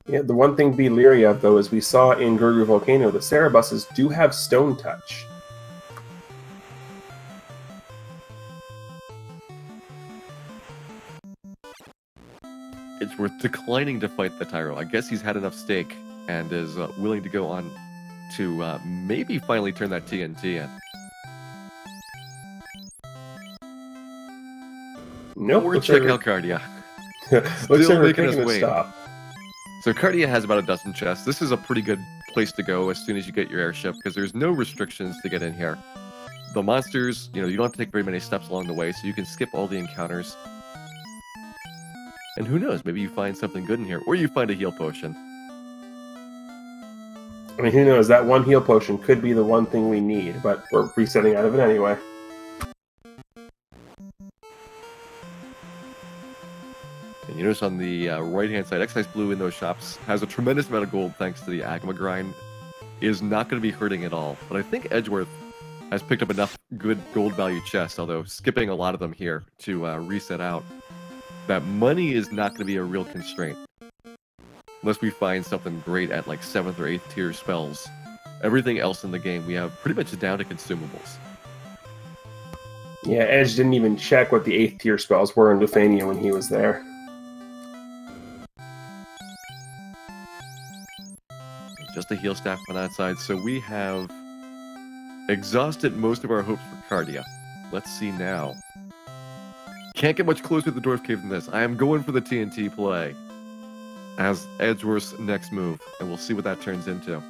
Yeah, the one thing to be leery of, though, is we saw in Gurgu Volcano, the Cerebuses do have Stone Touch. It's worth declining to fight the Tyro. I guess he's had enough stake and is willing to go on to maybe finally turn that TNT in. Nope. Or check out Cardia. Still making us wait. Stop. So Cardia has about a dozen chests. This is a pretty good place to go as soon as you get your airship, because there's no restrictions to get in here. The monsters, you don't have to take very many steps along the way, so you can skip all the encounters. And who knows, maybe you find something good in here, or you find a heal potion. I mean, who knows, that one heal potion could be the one thing we need, but we're resetting out of it anyway. And you notice on the right-hand side, xIceblue in those shops has a tremendous amount of gold thanks to the Agma grind. Is not going to be hurting at all, but I think Edgeworth has picked up enough good gold value chests, although skipping a lot of them here to reset out, that money is not going to be a real constraint. Unless we find something great at like 7th or 8th tier spells. Everything else in the game we have pretty much down to consumables. Yeah, Edge didn't even check what the 8th tier spells were in Lufania when he was there. just a heal staff on that side. So we have exhausted most of our hopes for Cardia. Let's see now. Can't get much closer to the Dwarf Cave than this. I am going for the TNT play as Edgeworth's next move, and we'll see what that turns into.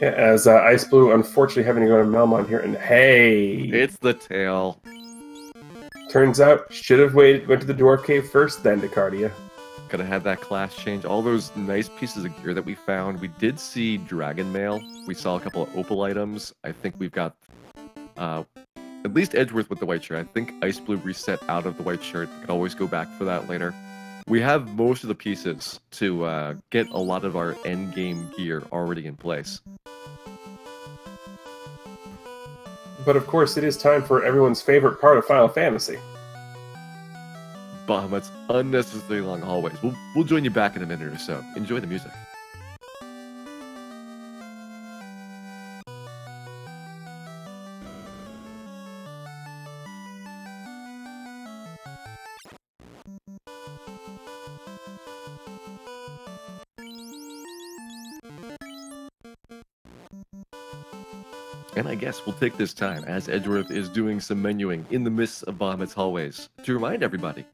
Yeah, as xIceblue unfortunately having to go to Melmont here, and hey! It's the tail. Turns out, should have went to the Dwarf Cave first, then to Cardia. Could have had that class change. All those nice pieces of gear that we found. We did see Dragon Mail. We saw a couple of opal items. I think we've got at least Edgeworth with the white shirt. I think xIceblue reset out of the white shirt. Could always go back for that later. We have most of the pieces to get a lot of our end game gear already in place. But of course, it is time for everyone's favorite part of Final Fantasy. Bahamut's unnecessarily long hallways. We'll join you back in a minute or so. Enjoy the music. And I guess we'll take this time, as Edgeworth is doing some menuing in the midst of Bahamut's hallways, to remind everybody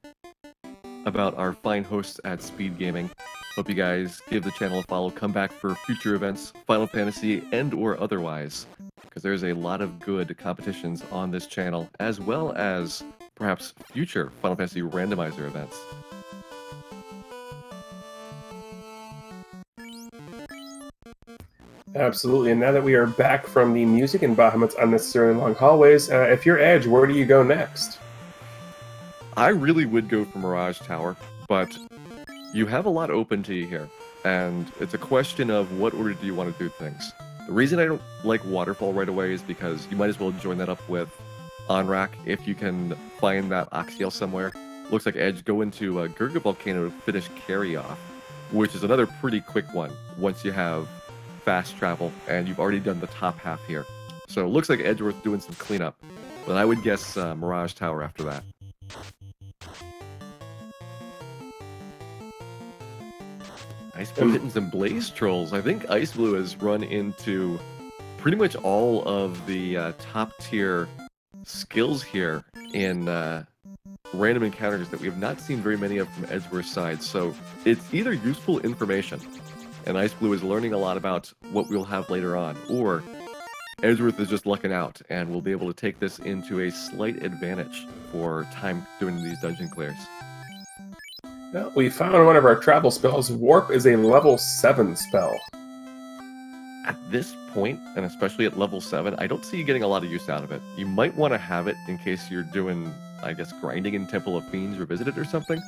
about our fine hosts at Speed Gaming. Hope you guys give the channel a follow, come back for future events, Final Fantasy and or otherwise, because there's a lot of good competitions on this channel, as well as perhaps future Final Fantasy Randomizer events. Absolutely, and now that we are back from the music and Bahamut's unnecessarily long hallways, if you're Edge, where do you go next? I really would go for Mirage Tower, but you have a lot open to you here, and it's a question of what order do you want to do things. The reason I don't like Waterfall right away is because you might as well join that up with Onrak if you can find that Oxiel somewhere. Looks like Edge go into Gurga Volcano to finish Carry Off, which is another pretty quick one once you have fast travel, and you've already done the top half here. So it looks like Edgeworth doing some cleanup, but I would guess Mirage Tower after that. xIceblue hitting some Blaze Trolls. I think xIceblue has run into pretty much all of the top tier skills here in random encounters that we have not seen very many of from Edgeworth's side. So it's either useful information, and xIceblue is learning a lot about what we'll have later on, or Edgeworth is just lucking out, and we'll be able to take this into a slight advantage for time doing these dungeon clears. Well, we found one of our travel spells. Warp is a level 7 spell. At this point, and especially at level 7, I don't see you getting a lot of use out of it. You might want to have it in case you're doing, I guess, grinding in Temple of Fiends Revisited or something.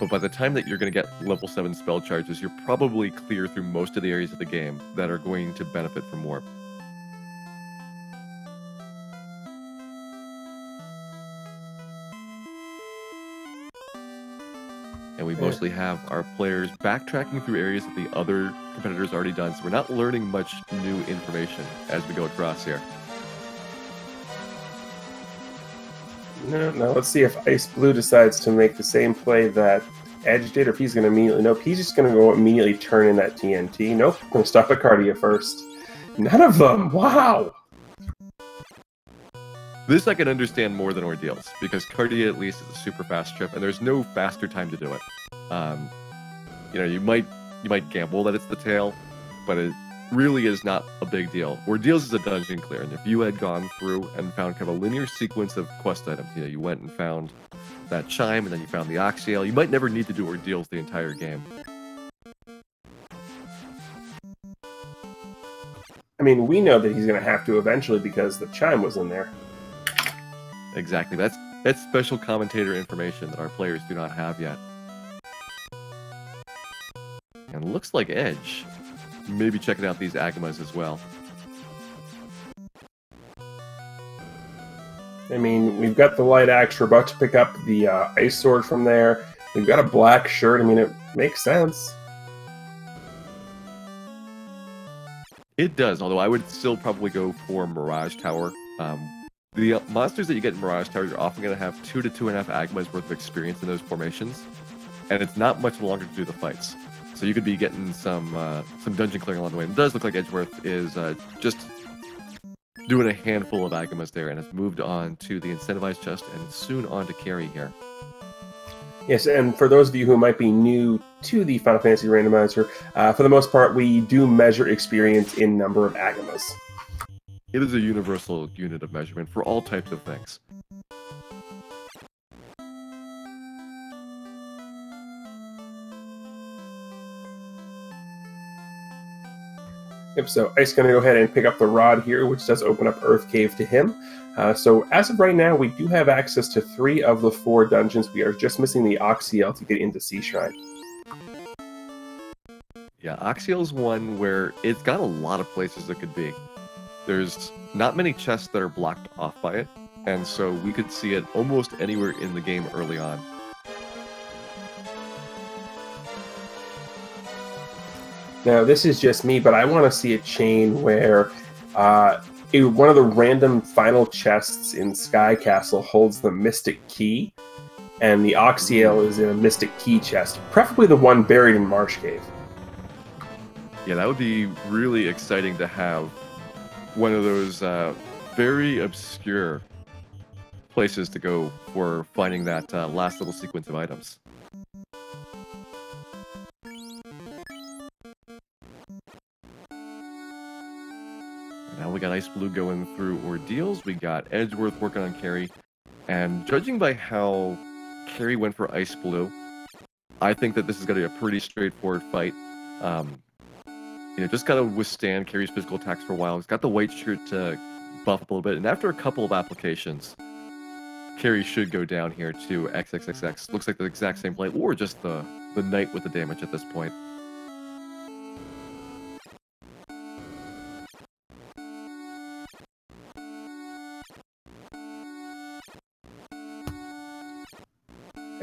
But by the time that you're going to get level 7 spell charges, you're probably clear through most of the areas of the game that are going to benefit from Warp. And we mostly have our players backtracking through areas that the other competitors already done, so we're not learning much new information as we go across here. No, let's see if xIceblue decides to make the same play that Edge did, or if he's going to immediately... Nope, he's just going to go immediately turn in that TNT. Nope, I'm going to stop at Cardia first. None of them! Wow! This I can understand more than Ordeals, because Cardia at least is a super fast trip, and there's no faster time to do it. You know, you might gamble that it's the tail, but it really is not a big deal. Ordeals is a dungeon clear, and if you had gone through and found kind of a linear sequence of quest items, you know, you went and found that chime, and then you found the Oxiel, you might never need to do Ordeals the entire game. I mean, we know that he's going to have to eventually because the chime was in there. Exactly. That's special commentator information that our players do not have yet. And it looks like Edge maybe checking out these Agamas as well. I mean, we've got the light axe. We're about to pick up the ice sword from there. We've got a black shirt. I mean, it makes sense. It does, although I would still probably go for Mirage Tower. The monsters that you get in Mirage Tower, you're often going to have 2 to 2.5 Agamas worth of experience in those formations, and it's not much longer to do the fights. So you could be getting some dungeon clearing along the way. It does look like Edgeworth is just doing a handful of Agamas there, and has moved on to the incentivized chest and soon on to carry here. Yes, and for those of you who might be new to the Final Fantasy Randomizer, for the most part, we do measure experience in number of Agamas. It is a universal unit of measurement for all types of things. Yep, so Ice is going to go ahead and pick up the rod here, which does open up Earth Cave to him. So as of right now, we do have access to 3 of the 4 dungeons. We are just missing the Oxiel to get into Sea Shrine. Yeah, Oxiel's one where it's got a lot of places it could be. There's not many chests that are blocked off by it, and so we could see it almost anywhere in the game early on. Now, this is just me, but I want to see a chain where one of the random final chests in Sky Castle holds the Mystic Key, and the Oxiel is in a Mystic Key chest, preferably the one buried in Marsh Cave. Yeah, that would be really exciting to have one of those very obscure places to go for finding that last little sequence of items. Now we got xIceblue going through ordeals. We got Edgeworth working on Carrie. And judging by how Carrie went for xIceblue, I think that this is going to be a pretty straightforward fight. Just got to withstand Carrie's physical attacks for a while. He's got the white shirt to buff up a little bit. And after a couple of applications, Carrie should go down here to XXXX. Looks like the exact same play, or just the knight with the damage at this point.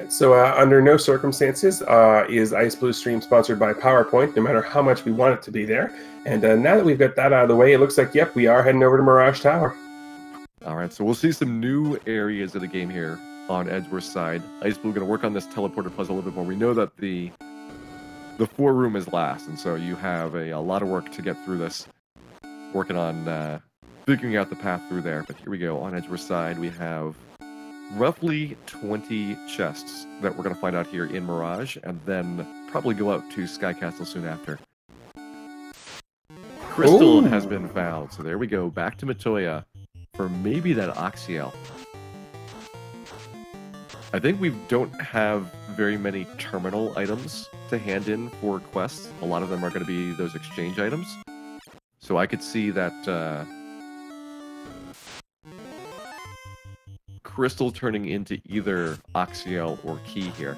So under no circumstances is xIceblue stream sponsored by PowerPoint, no matter how much we want it to be there. And now that we've got that out of the way, it looks like, yep, we are heading over to Mirage Tower. All right, so we'll see some new areas of the game here on Edgeworth's side. xIceblue going to work on this teleporter puzzle a little bit more. We know that the 4 room is last, and so you have a lot of work to get through this. Working on figuring out the path through there. But here we go. On Edgeworth's side, we have roughly 20 chests that we're going to find out here in Mirage, and then probably go out to Sky Castle soon after. Crystal has been found, so there we go. Back to Matoya for maybe that Oxiel. I think we don't have very many terminal items to hand in for quests. A lot of them are going to be those exchange items. So I could see that Crystal turning into either Oxiel or Key here.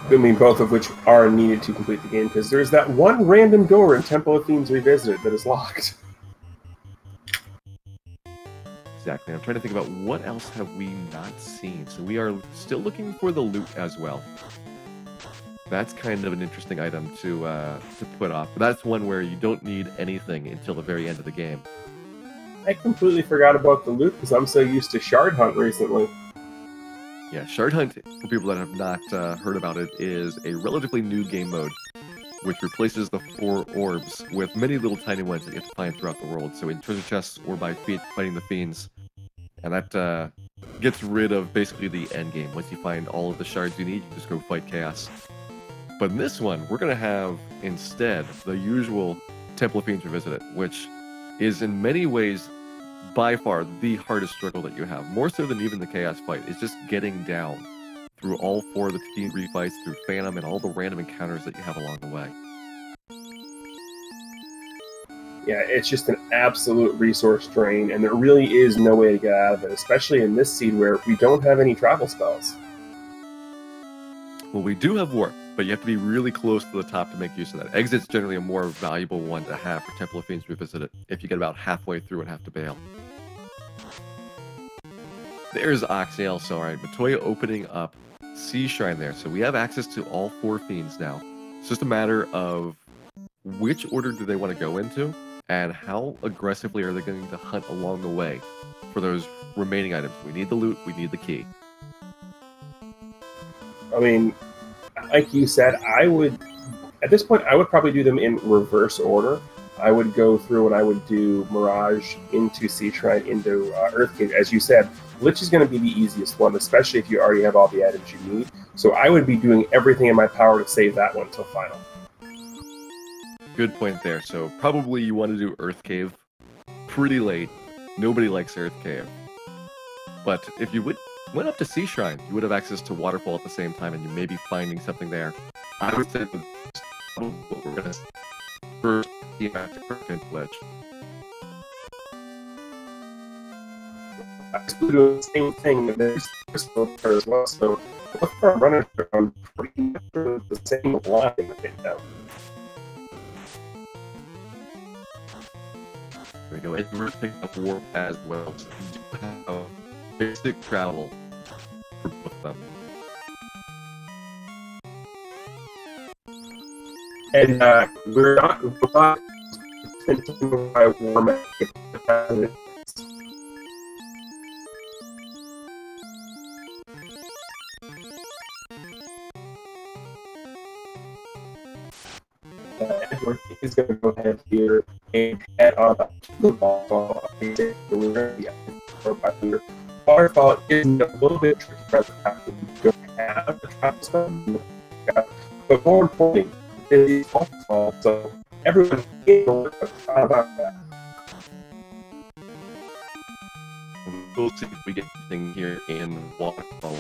I mean, both of which are needed to complete the game, because there's that one random door in Temple of Fiends Revisited that is locked. Exactly. I'm trying to think about what else have we not seen. So we are still looking for the loot as well. That's kind of an interesting item to put off. But that's one where you don't need anything until the very end of the game. I completely forgot about the loot because I'm so used to Shard Hunt recently. Yeah, Shard Hunt, for people that have not heard about it, is a relatively new game mode, which replaces the 4 orbs with many little tiny ones that you have to find throughout the world. So in treasure chests or by fighting the fiends. And that gets rid of basically the end game. Once you find all of the shards you need, you just go fight chaos. But in this one, we're going to have, instead, the usual Temple of Fiends Revisited, which is in many ways by far the hardest struggle that you have. More so than even the chaos fight. It's just getting down through all 4 of the fiend refights, through Phantom, and all the random encounters that you have along the way. Yeah, it's just an absolute resource drain, and there really is no way to get out of it, especially in this seed where we don't have any travel spells. Well, we do have warp, but you have to be really close to the top to make use of that. Exit's generally a more valuable one to have for Temple of Fiends Revisited if you get about halfway through and have to bail. There's Oxiel, so alright, Matoya opening up Sea Shrine there. So we have access to all 4 fiends now. It's just a matter of which order do they want to go into, and how aggressively are they going to hunt along the way for those remaining items. We need the loot, we need the key. I mean, like you said, I would, at this point, I would probably do them in reverse order. I would go through and I would do Mirage into Sea Shrine into Earth Cave. As you said, Lich is going to be the easiest one, especially if you already have all the items you need. So I would be doing everything in my power to save that one till final. Good point there. So probably you want to do Earth Cave pretty late. Nobody likes Earth Cave. But if you went up to Sea Shrine, you would have access to Waterfall at the same time, and you may be finding something there. I would say what we're going to first see after Ledge. I still do the same thing. There's crystal there as well. So look for runners on pretty much the same line right now. There we go. Edgeworth picked up Warp as well. So you do have basic travel for both of them. And we're not continuing by warm. Edgeworth is going to go ahead here and head on up to the waterfall. Waterfall is a little bit tricky for the fact that you don't have a travel spell, but more importantly, it is waterfall, so everyone can about that. We'll see if we get anything here in Waterfall.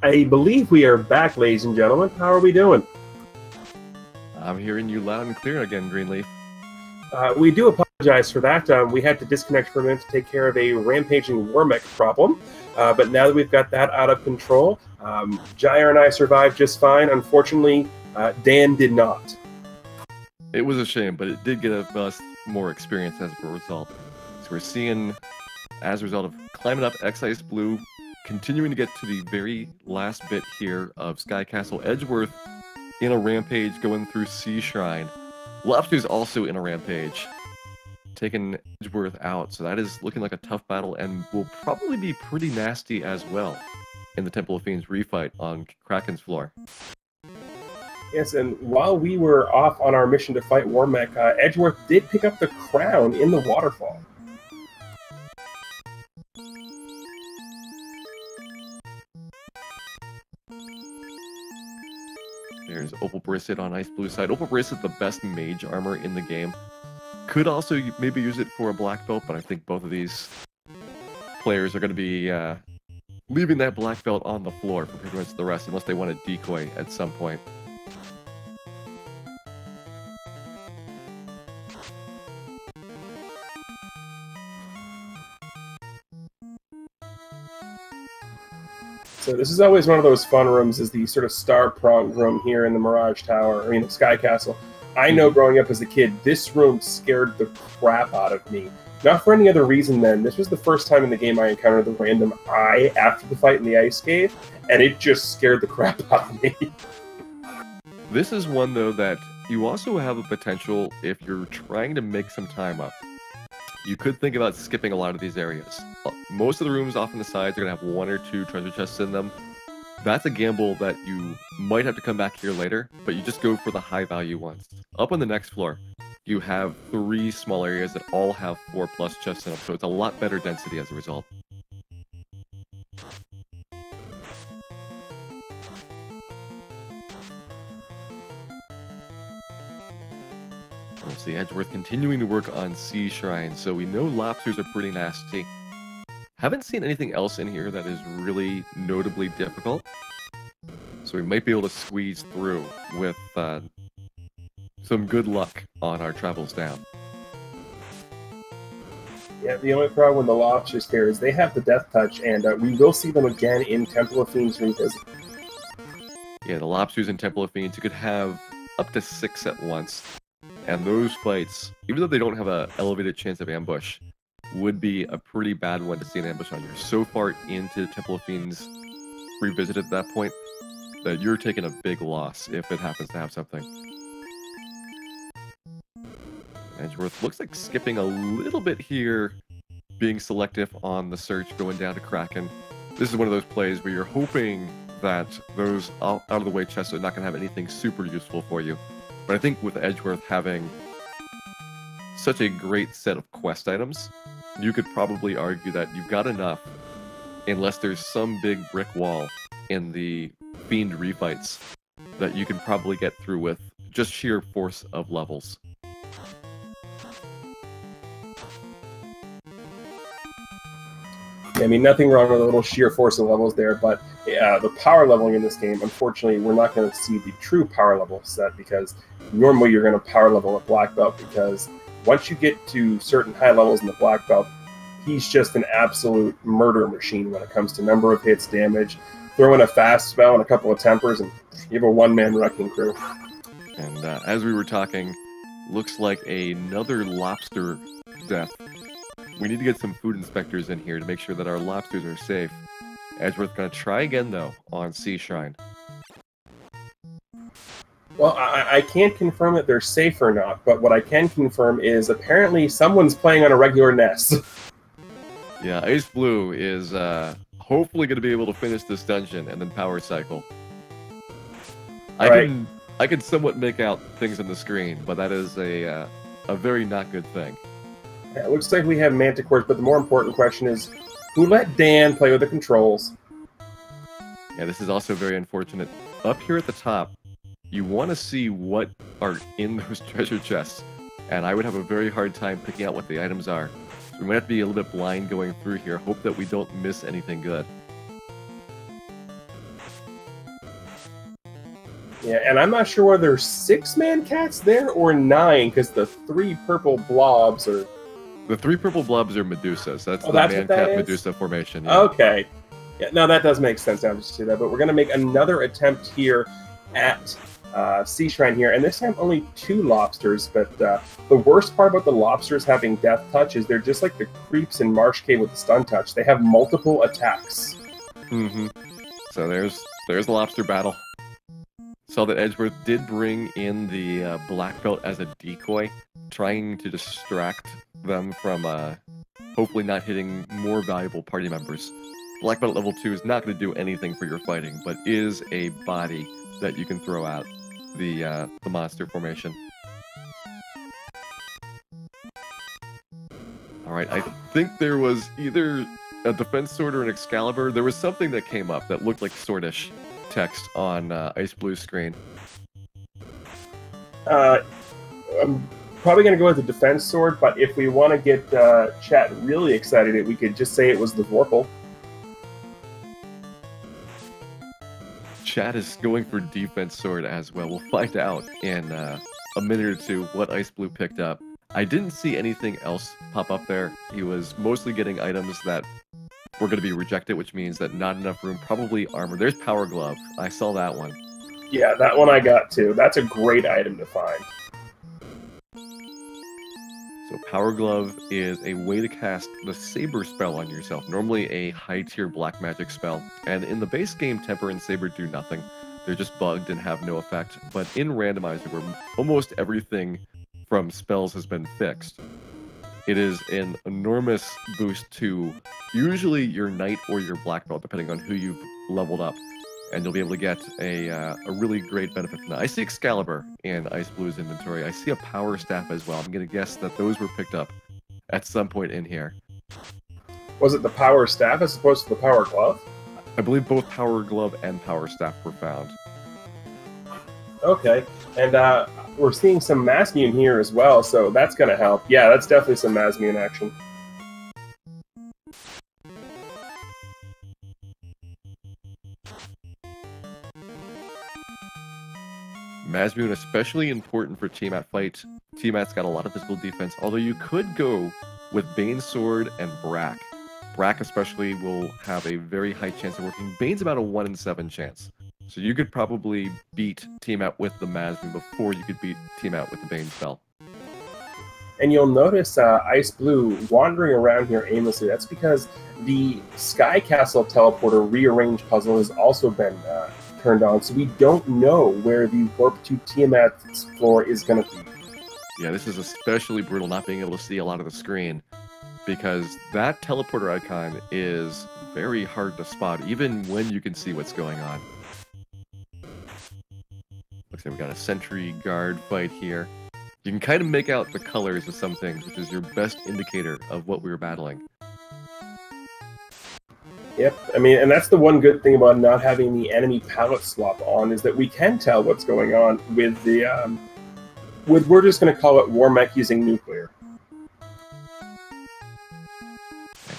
I believe we are back, ladies and gentlemen. How are we doing? I'm hearing you loud and clear again, Greenleaf. We do apologize for that. We had to disconnect for a minute to take care of a rampaging Warmech problem. But now that we've got that out of control, Jair and I survived just fine. Unfortunately, Dan did not. It was a shame, but it did give us more experience as a result. So we're seeing, as a result of climbing up xIceblue, continuing to get to the very last bit here of Sky Castle Edgeworth in a rampage going through Sea Shrine. Lobster's also in a rampage, taking Edgeworth out, so that is looking like a tough battle and will probably be pretty nasty as well in the Temple of Fiends refight on Kraken's floor. Yes, and while we were off on our mission to fight Warmech, Edgeworth did pick up the crown in the waterfall. There's Opal Brisset on xIceblue side. Opal Brisset, the best mage armor in the game. Could also maybe use it for a black belt, but I think both of these players are going to be leaving that black belt on the floor for pretty much the rest, unless they want to decoy at some point. So this is always one of those fun rooms, is the sort of star-pronged room here in the Mirage Tower, I mean, the Sky Castle. I know growing up as a kid, this room scared the crap out of me. Not for any other reason then. This was the first time in the game I encountered the random eye after the fight in the ice cave, and it just scared the crap out of me. This is one, though, that you also have a potential if you're trying to make some time up. You could think about skipping a lot of these areas. Most of the rooms off on the sides are going to have 1 or 2 treasure chests in them. That's a gamble that you might have to come back here later, but you just go for the high value ones. Up on the next floor, you have 3 small areas that all have 4+ chests in them, so it's a lot better density as a result. We'll see Edgeworth continuing to work on Sea Shrine, so we know lobsters are pretty nasty. Haven't seen anything else in here that is really notably difficult, so we might be able to squeeze through with some good luck on our travels down. Yeah, the only problem with the lobsters here is they have the death touch, and we will see them again in Temple of Fiends Revisit. Yeah, the lobsters in Temple of Fiends, you could have up to 6 at once. And those fights, even though they don't have an elevated chance of ambush, would be a pretty bad one to see an ambush on. You're so far into Temple of Fiends Revisited at that point that you're taking a big loss if it happens to have something. Edgeworth looks like skipping a little bit here, being selective on the search, going down to Kraken. This is one of those plays where you're hoping that those out-of-the-way chests are not going to have anything super useful for you. But I think with Edgeworth having such a great set of quest items, you could probably argue that you've got enough, unless there's some big brick wall in the Fiend refights, that you can probably get through with just sheer force of levels. I mean, nothing wrong with a little sheer force of levels there, but the power leveling in this game, unfortunately, we're not going to see the true power level set, because normally you're going to power level a black belt, because once you get to certain high levels in the black belt, he's just an absolute murder machine when it comes to number of hits, damage. Throw in a fast spell and a couple of tempers, and you have a one-man wrecking crew. And as we were talking, looks like another lobster death. We need to get some food inspectors in here to make sure that our lobsters are safe. Edgeworth going to try again, though, on Sea Shrine. Well, I can't confirm that they're safe or not, but what I can confirm is apparently someone's playing on a regular nest. Yeah, xIceblue is hopefully going to be able to finish this dungeon and then power cycle. I can somewhat make out things on the screen, but that is a very not good thing. Yeah, it looks like we have manticores, but the more important question is, who let Dan play with the controls? Yeah, this is also very unfortunate. Up here at the top, you want to see what are in those treasure chests, and I would have a very hard time picking out what the items are. So we might have to be a little bit blind going through here, hope that we don't miss anything good. Yeah, and I'm not sure whether there's 6 man cats there or 9, because the 3 purple blobs are... The 3 purple blobs are Medusas. That's the that's man cat Medusa formation. Yeah. Okay. Yeah, no, that does make sense now to see that, but we're going to make another attempt here at Sea Shrine here, and this time only 2 lobsters, but the worst part about the lobsters having Death Touch is they're just like the creeps in Marsh Cave with the Stun Touch. They have multiple attacks. Mm-hmm. So there's the lobster battle. Saw that Edgeworth did bring in the black belt as a decoy, trying to distract them from hopefully not hitting more valuable party members. Black belt level 2 is not going to do anything for your fighting, but is a body that you can throw out the monster formation. Alright, I think there was either a defense sword or an Excalibur. There was something that came up that looked like swordish text on xIceblue screen. I'm probably going to go with the defense sword, but if we want to get chat really excited, we could just say it was the Vorpal. Chat is going for defense sword as well. We'll find out in a minute or two what xIceblue picked up. I didn't see anything else pop up there. He was mostly getting items that were going to be rejected, which means that not enough room. Probably armor. There's Power Glove. I saw that one. Yeah, that one I got too. That's a great item to find. So Power Glove is a way to cast the Saber spell on yourself, normally a high-tier black magic spell. And in the base game, Temper and Saber do nothing. They're just bugged and have no effect. But in Randomizer, where almost everything from spells has been fixed, it is an enormous boost to usually your Knight or your Black Belt, depending on who you've leveled up. And you'll be able to get a really great benefit from that. I see Excalibur in xIceblue's inventory. I see a Power Staff as well. I'm going to guess that those were picked up at some point in here. Was it the Power Staff as opposed to the Power Glove? I believe both Power Glove and Power Staff were found. Okay, and we're seeing some Masmian here as well, so that's going to help. Yeah, that's definitely some Masmian action. Masmian especially important for Tiamat fight. Tiamat's got a lot of physical defense, although you could go with Bane's Sword and Brack. Brack especially will have a very high chance of working. Bane's about a 1 in 7 chance. So you could probably beat Tiamat with the Masmian before you could beat Tiamat with the Bane spell. And you'll notice xIceblue wandering around here aimlessly. That's because the Sky Castle teleporter rearrange puzzle has also been turned on, so we don't know where the Warp to Tiamat's floor is going to be. Yeah, this is especially brutal not being able to see a lot of the screen, because that teleporter icon is very hard to spot, even when you can see what's going on. Looks like we got a sentry guard fight here. You can kind of make out the colors of some things, which is your best indicator of what we were battling. Yep, I mean, and that's the one good thing about not having the enemy palette swap on, is that we can tell what's going on with the, we're just going to call it Warmech using nuclear.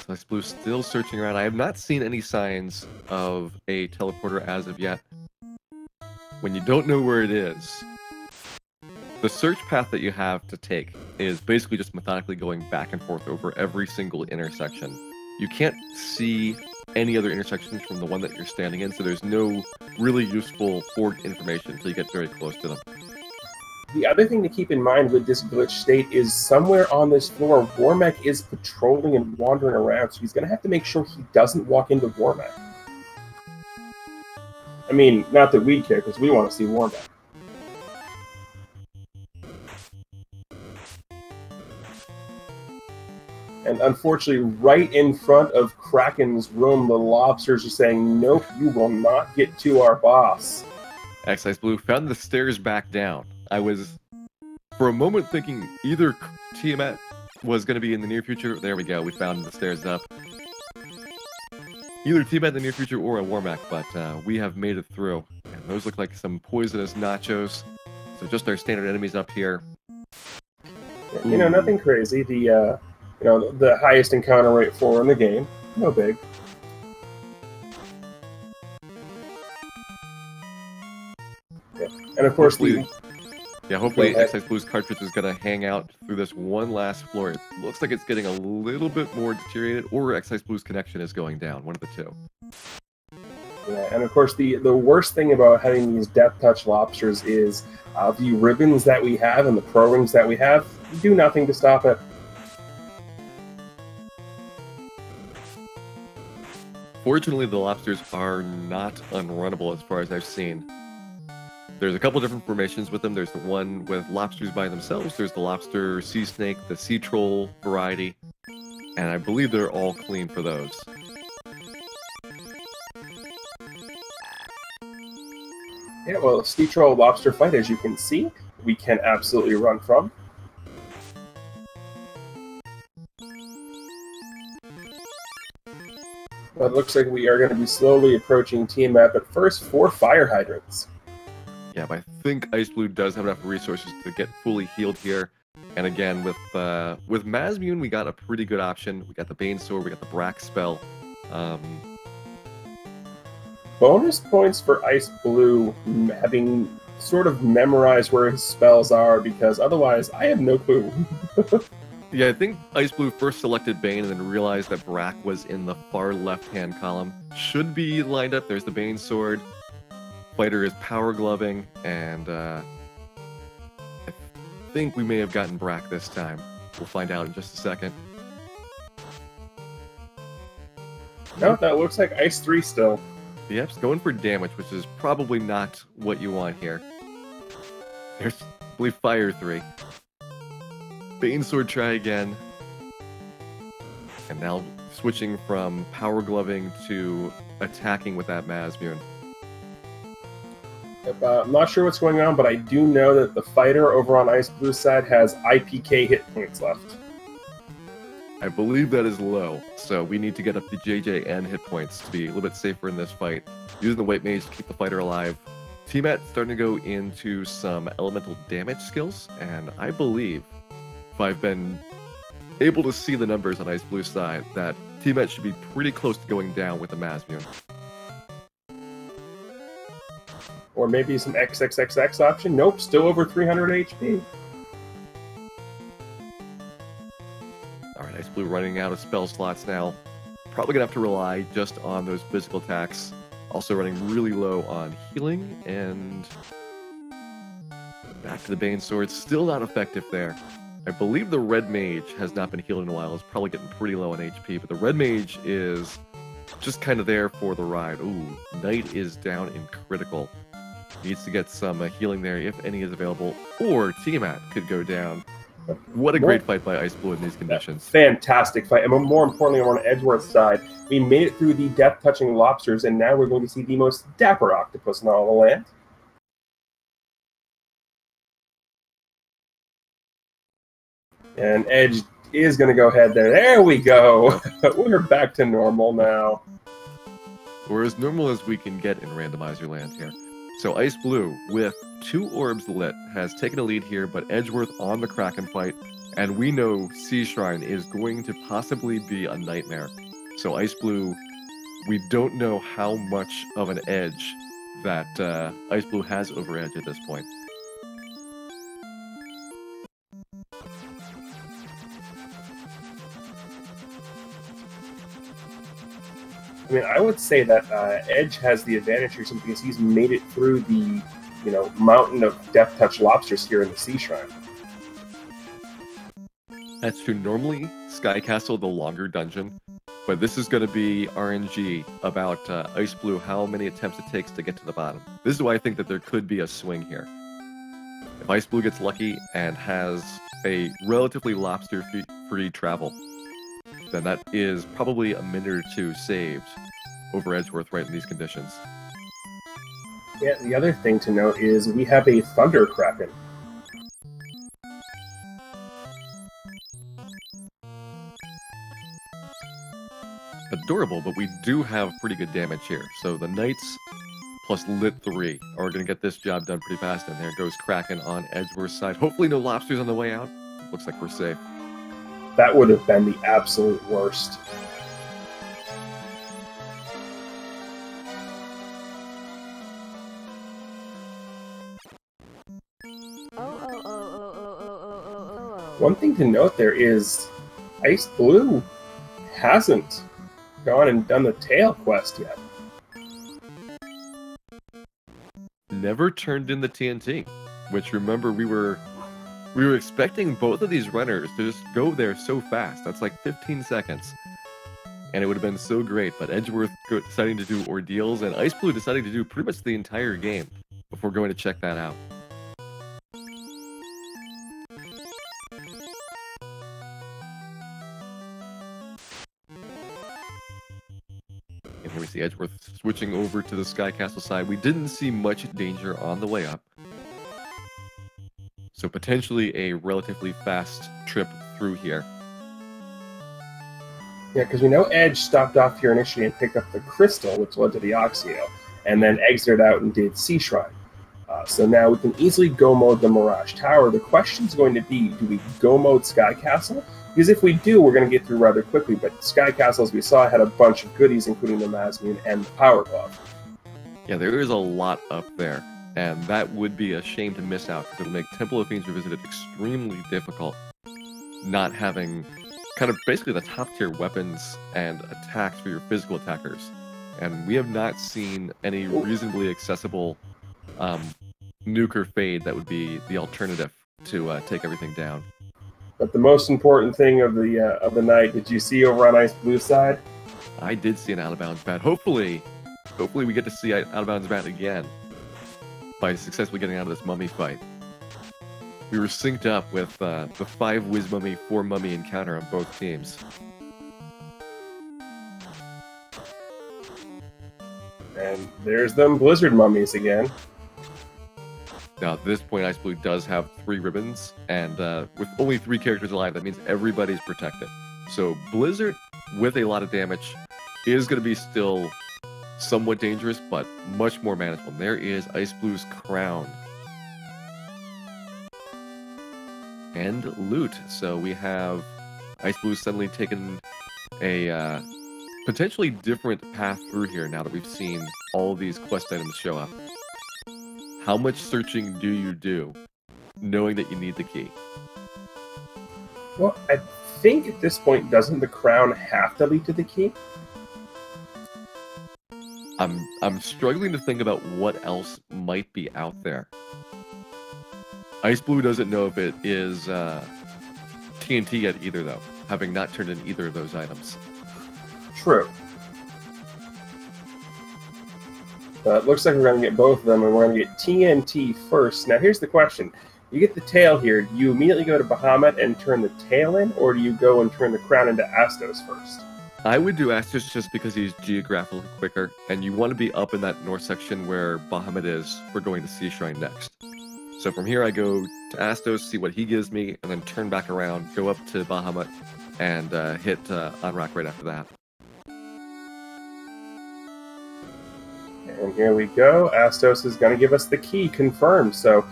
xIceblue still searching around. I have not seen any signs of a teleporter as of yet. When you don't know where it is, the search path that you have to take is basically just methodically going back and forth over every single intersection. You can't see any other intersections from the one that you're standing in, so there's no really useful forward information until you get very close to them. The other thing to keep in mind with this glitch state is somewhere on this floor, Warmech is patrolling and wandering around, so he's going to have to make sure he doesn't walk into Warmech. I mean, not that we care, because we want to see Warmech. And unfortunately, right in front of Kraken's room, the lobsters are saying, nope, you will not get to our boss. xIceblue found the stairs back down. I was, for a moment, thinking either Tiamat was going to be in the near future. There we go, we found the stairs up. either T-Bat in the near future or a Warmac, but we have made it through. And those look like some poisonous nachos. So just our standard enemies up here. You know, nothing crazy. The you know, the highest encounter rate 4 in the game. No big. Yeah. And of course, hopefully xIceblue cartridge is going to hang out through this one last floor. It looks like it's getting a little bit more deteriorated, or xIceBlue's connection is going down. One of the two. Yeah, and of course, the worst thing about having these Death Touch lobsters is the ribbons that we have and the pro rings that we have do nothing to stop it. Fortunately, the lobsters are not unrunnable as far as I've seen. There's a couple different formations with them. There's the one with lobsters by themselves. There's the lobster sea snake, the sea troll variety, and I believe they're all clean for those. Yeah, well, sea troll lobster fight, as you can see, we can absolutely run from. But it looks like we are going to be slowly approaching Tiamat, but first 4 fire hydrants. Yeah, but I think xIceblue does have enough resources to get fully healed here. And again, with Mazmune, we got a pretty good option. We got the Bane Sword, we got the Brack spell. Bonus points for xIceblue having sort of memorized where his spells are, because otherwise I have no clue. Yeah, I think xIceblue first selected Bane and then realized that Brack was in the far left-hand column. Should be lined up. There's the Bane Sword. Fighter is power gloving, and I think we may have gotten Brack this time. We'll find out in just a second. No, that looks like Ice 3 still. Yep, it's going for damage, which is probably not what you want here. There's, I believe, Fire 3. Bane Sword, try again. And now switching from power gloving to attacking with that Mazmune. I'm not sure what's going on, but I do know that the fighter over on xIceblue side has IPK hit points left. I believe that is low, so we need to get up to JJN hit points to be a little bit safer in this fight. Using the White Mage to keep the fighter alive. Tiamat starting to go into some elemental damage skills, and I believe, if I've been able to see the numbers on xIceblue side, that Tiamat should be pretty close to going down with the Mazmune. Or maybe some XXXX option. Nope, still over 300 HP. Alright, xIceblue running out of spell slots now. Probably gonna have to rely just on those physical attacks. Also running really low on healing, and back to the Bane Sword. Still not effective there. I believe the Red Mage has not been healed in a while. It's probably getting pretty low on HP, but the Red Mage is just kind of there for the ride. Ooh, Knight is down in critical. Needs to get some healing there, if any is available, or Tiamat could go down. What a great fight by xIceblue in these conditions. Fantastic fight, and more importantly, on Edgeworth's side, we made it through the death-touching lobsters, and now we're going to see the most dapper octopus in all the land. And Edge is going to go ahead there. There we go. We're back to normal now. We're as normal as we can get in Randomizer land here. So xIceblue, with 2 orbs lit, has taken a lead here, but Edgeworth on the Kraken fight, and we know Sea Shrine is going to possibly be a nightmare. So xIceblue, we don't know how much of an edge that xIceblue has over Edge at this point. I mean, I would say that Edge has the advantage here simply because he's made it through the, you know, mountain of Death Touch lobsters here in the Sea Shrine. That's true. Normally, Sky Castle, the longer dungeon, but this is going to be RNG about xIceblue, how many attempts it takes to get to the bottom. This is why I think that there could be a swing here. If xIceblue gets lucky and has a relatively lobster-free travel, then that is probably a minute or 2 saved over Edgeworth right in these conditions. Yeah, the other thing to note is we have a Thunder Kraken. adorable, but we do have pretty good damage here. So the Knights plus Lit 3 are going to get this job done pretty fast. And there goes Kraken on Edgeworth's side. Hopefully no lobsters on the way out. Looks like we're safe. That would have been the absolute worst. One thing to note there is xIceblue hasn't gone and done the tail quest yet. Never turned in the TNT, which, remember, we were expecting both of these runners to just go there so fast. That's like 15 seconds. And it would have been so great, but Edgeworth deciding to do ordeals and xIceblue deciding to do pretty much the entire game before going to check that out. And here we see Edgeworth switching over to the Sky Castle side. We didn't see much danger on the way up. So potentially a relatively fast trip through here. Yeah, because we know Edge stopped off here initially and picked up the crystal, which led to the Oxio, and then exited out and did Sea Shrine. So now we can easily go mode the Mirage Tower. The question's going to be, do we go mode Sky Castle? Because if we do, we're going to get through rather quickly, but Sky Castle, as we saw, had a bunch of goodies, including the Masnian and the Power Glove. Yeah, there is a lot up there, and that would be a shame to miss out, because it would make Temple of Fiends Revisited extremely difficult, not having kind of basically the top-tier weapons and attacks for your physical attackers. And we have not seen any reasonably accessible nuke or fade that would be the alternative to take everything down. But the most important thing of the night, did you see over on xIceblue side? I did see an out-of-bounds bat. Hopefully we get to see out-of-bounds bat again by successfully getting out of this mummy fight. We were synced up with the 5 Wiz Mummy, 4 Mummy encounter on both teams. And there's them Blizzard Mummies again. Now, at this point, xIceblue does have 3 ribbons, and with only 3 characters alive, that means everybody's protected. So Blizzard, with a lot of damage, is going to be still somewhat dangerous, but much more manageable. There is xIceblue's crown. And loot. So we have xIceblue suddenly taken a potentially different path through here now that we've seen all these quest items show up. How much searching do you do, knowing that you need the key? Well, I think at this point, doesn't the crown have to lead to the key? I'm struggling to think about what else might be out there. xIceblue doesn't know if it is TNT yet either, though, having not turned in either of those items. True. It looks like we're going to get both of them, and we're going to get TNT first. Now, here's the question. You get the tail here. Do you immediately go to Bahamut and turn the tail in, or do you go and turn the crown into Astos first? I would do Astos just because he's geographically quicker, and you want to be up in that north section where Bahamut is for going to Sea Shrine next. So from here I go to Astos, see what he gives me, and then turn back around, go up to Bahamut, and hit Anrak right after that. And here we go. Astos is going to give us the key, confirmed. So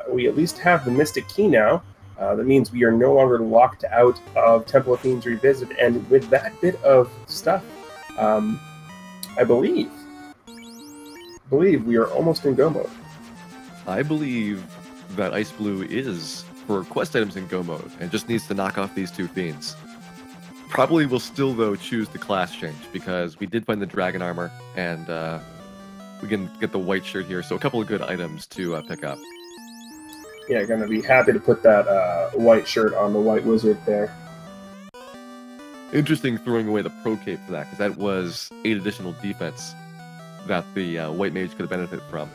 we at least have the Mystic Key now. That means we are no longer locked out of Temple of Fiends Revisited. And with that bit of stuff, I believe we are almost in go mode. I believe that xIceblue is for quest items in go mode and just needs to knock off these 2 fiends. Probably will still, though, choose the class change because we did find the dragon armor and we can get the white shirt here. So a couple of good items to pick up. Yeah, going to be happy to put that white shirt on the white wizard there. Interesting throwing away the pro cape for that because that was 8 additional defense that the white mage could benefit from.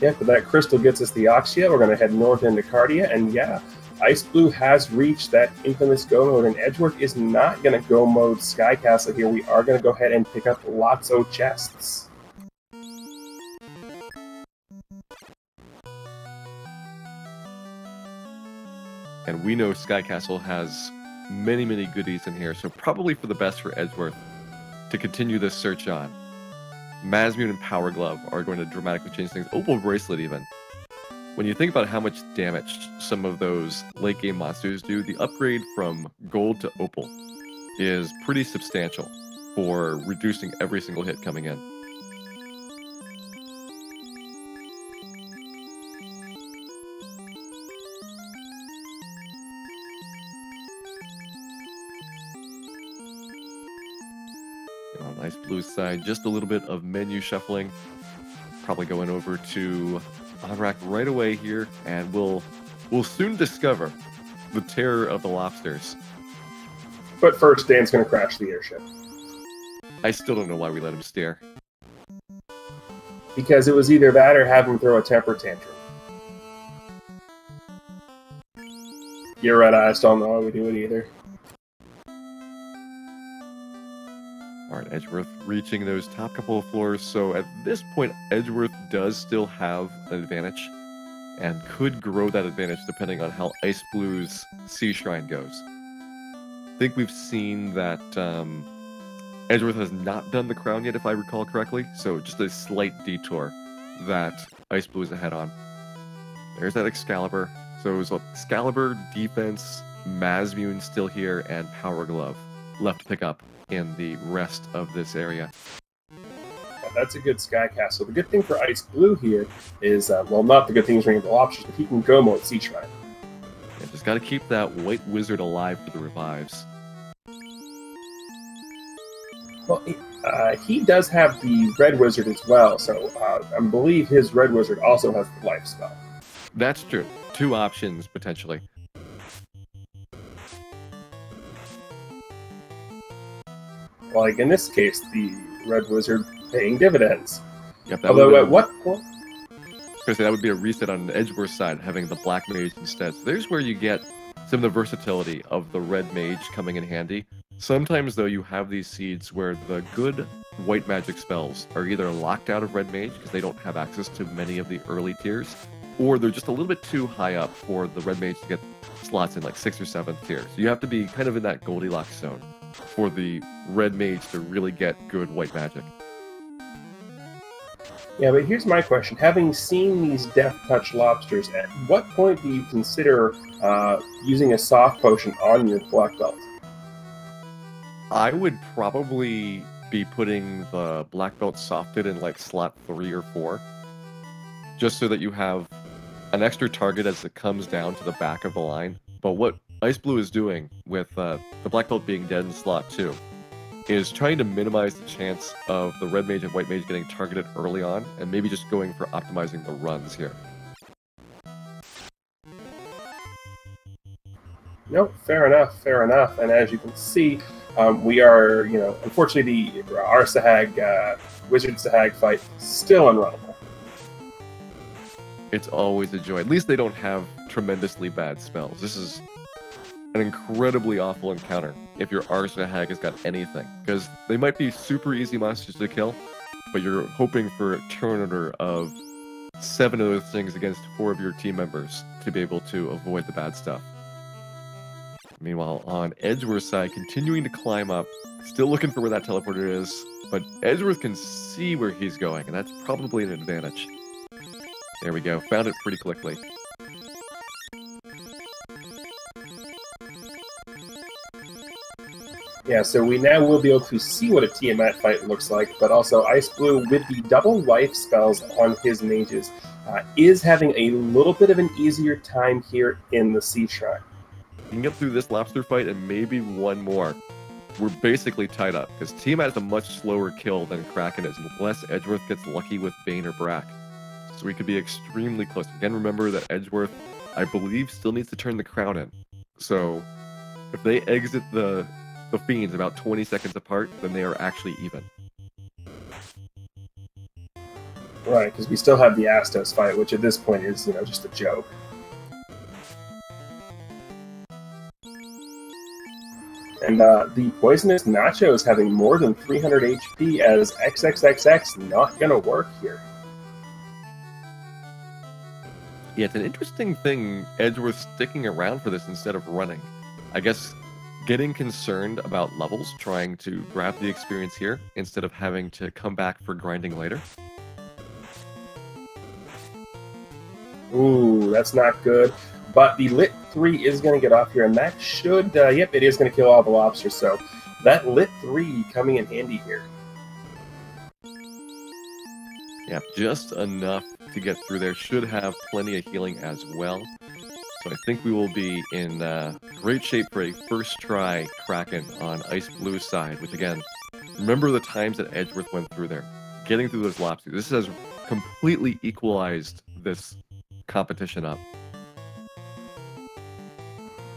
Yeah, but that crystal gets us the Oxia. We're going to head north into Cardia, and yeah, xIceblue has reached that infamous go mode, and Edgeworth is not going to go mode Sky Castle here. We are going to go ahead and pick up lots of chests. And we know Sky Castle has many goodies in here, so probably for the best for Edgeworth to continue this search on. Masmune and Power Glove are going to dramatically change things. Opal Bracelet even. When you think about how much damage some of those late game monsters do, the upgrade from Gold to Opal is pretty substantial for reducing every single hit coming in. On xIceblue side, just a little bit of menu shuffling. Probably going over to Onrak right away here, and we'll soon discover the terror of the lobsters. But first, Dan's going to crash the airship. I still don't know why we let him steer. Because it was either that or have him throw a temper tantrum. You're right, I just don't know why we do it either. Alright, Edgeworth reaching those top couple of floors, so at this point, Edgeworth does still have an advantage, and could grow that advantage depending on how xIceblue's Sea Shrine goes. I think we've seen that Edgeworth has not done the crown yet, if I recall correctly, so just a slight detour that xIceblue is ahead on. There's that Excalibur. So it was Excalibur, Defense, Masmune still here, and Power Glove left to pick up in the rest of this area. That's a good Sky Castle. The good thing for xIceblue here is, well, not the good thing is Ring of the Lobsters, but he can go mode Sea Shrine. Yeah, just got to keep that White Wizard alive for the revives. Well, he does have the Red Wizard as well, so I believe his Red Wizard also has the life spell. That's true. 2 options, potentially. Like in this case, the Red Wizard paying dividends. Yep, that Although at what point? Because that would be a reset on the Edgeworth side, having the Black Mage instead. So there's where you get some of the versatility of the Red Mage coming in handy. Sometimes, though, you have these seeds where the good white magic spells are either locked out of Red Mage because they don't have access to many of the early tiers, or they're just a little bit too high up for the Red Mage to get slots in like 6th or 7th tier. So you have to be kind of in that Goldilocks zone for the Red Mage to really get good white magic. Yeah, but here's my question. Having seen these Death Touch Lobsters, at what point do you consider using a soft potion on your black belt? I would probably be putting the black belt softed in like slot 3 or 4, just so that you have an extra target as it comes down to the back of the line. But what xIceblue is doing with the black belt being dead in slot 2 is trying to minimize the chance of the Red Mage and White Mage getting targeted early on, and maybe just going for optimizing the runs here. No, fair enough, fair enough. And as you can see, we are, unfortunately, our Sahag, Wizard Sahag fight still unrunnable. It's always a joy. At least they don't have tremendously bad spells. This is an incredibly awful encounter if your Sahag has got anything, because they might be super easy monsters to kill, but you're hoping for a turnover of 7 of those things against 4 of your team members to be able to avoid the bad stuff. Meanwhile, on Edgeworth's side, continuing to climb up, still looking for where that teleporter is, but Edgeworth can see where he's going, and that's probably an advantage. There we go, found it pretty quickly. Yeah, so we now will be able to see what a Tiamat fight looks like, but also xIceblue, with the double life spells on his mages, is having a little bit of an easier time here in the Sea Shrine. You can get through this lobster fight and maybe one more. We're basically tied up, because Tiamat is a much slower kill than Kraken is, unless Edgeworth gets lucky with Bane or Brack. So we could be extremely close. Again, remember that Edgeworth, I believe, still needs to turn the crown in. So if they exit the Fiends about 20 seconds apart, then they are actually even. Right, because we still have the Astos fight, which at this point is, just a joke. And the Poisonous Nacho is having more than 300 HP as XXXX not gonna work here. Yeah, it's an interesting thing, Edgeworth sticking around for this instead of running. I guess getting concerned about levels, trying to grab the experience here instead of having to come back for grinding later. Ooh, that's not good. But the Lit 3 is going to get off here, and that should, yep, it is going to kill all the lobsters. So that Lit 3 coming in handy here. Yeah, just enough to get through there. Should have plenty of healing as well. So I think we will be in great shape for a first try Kraken on xIceblue side, which again, remember the times that Edgeworth went through there. Getting through those lobsters. This has completely equalized this competition up.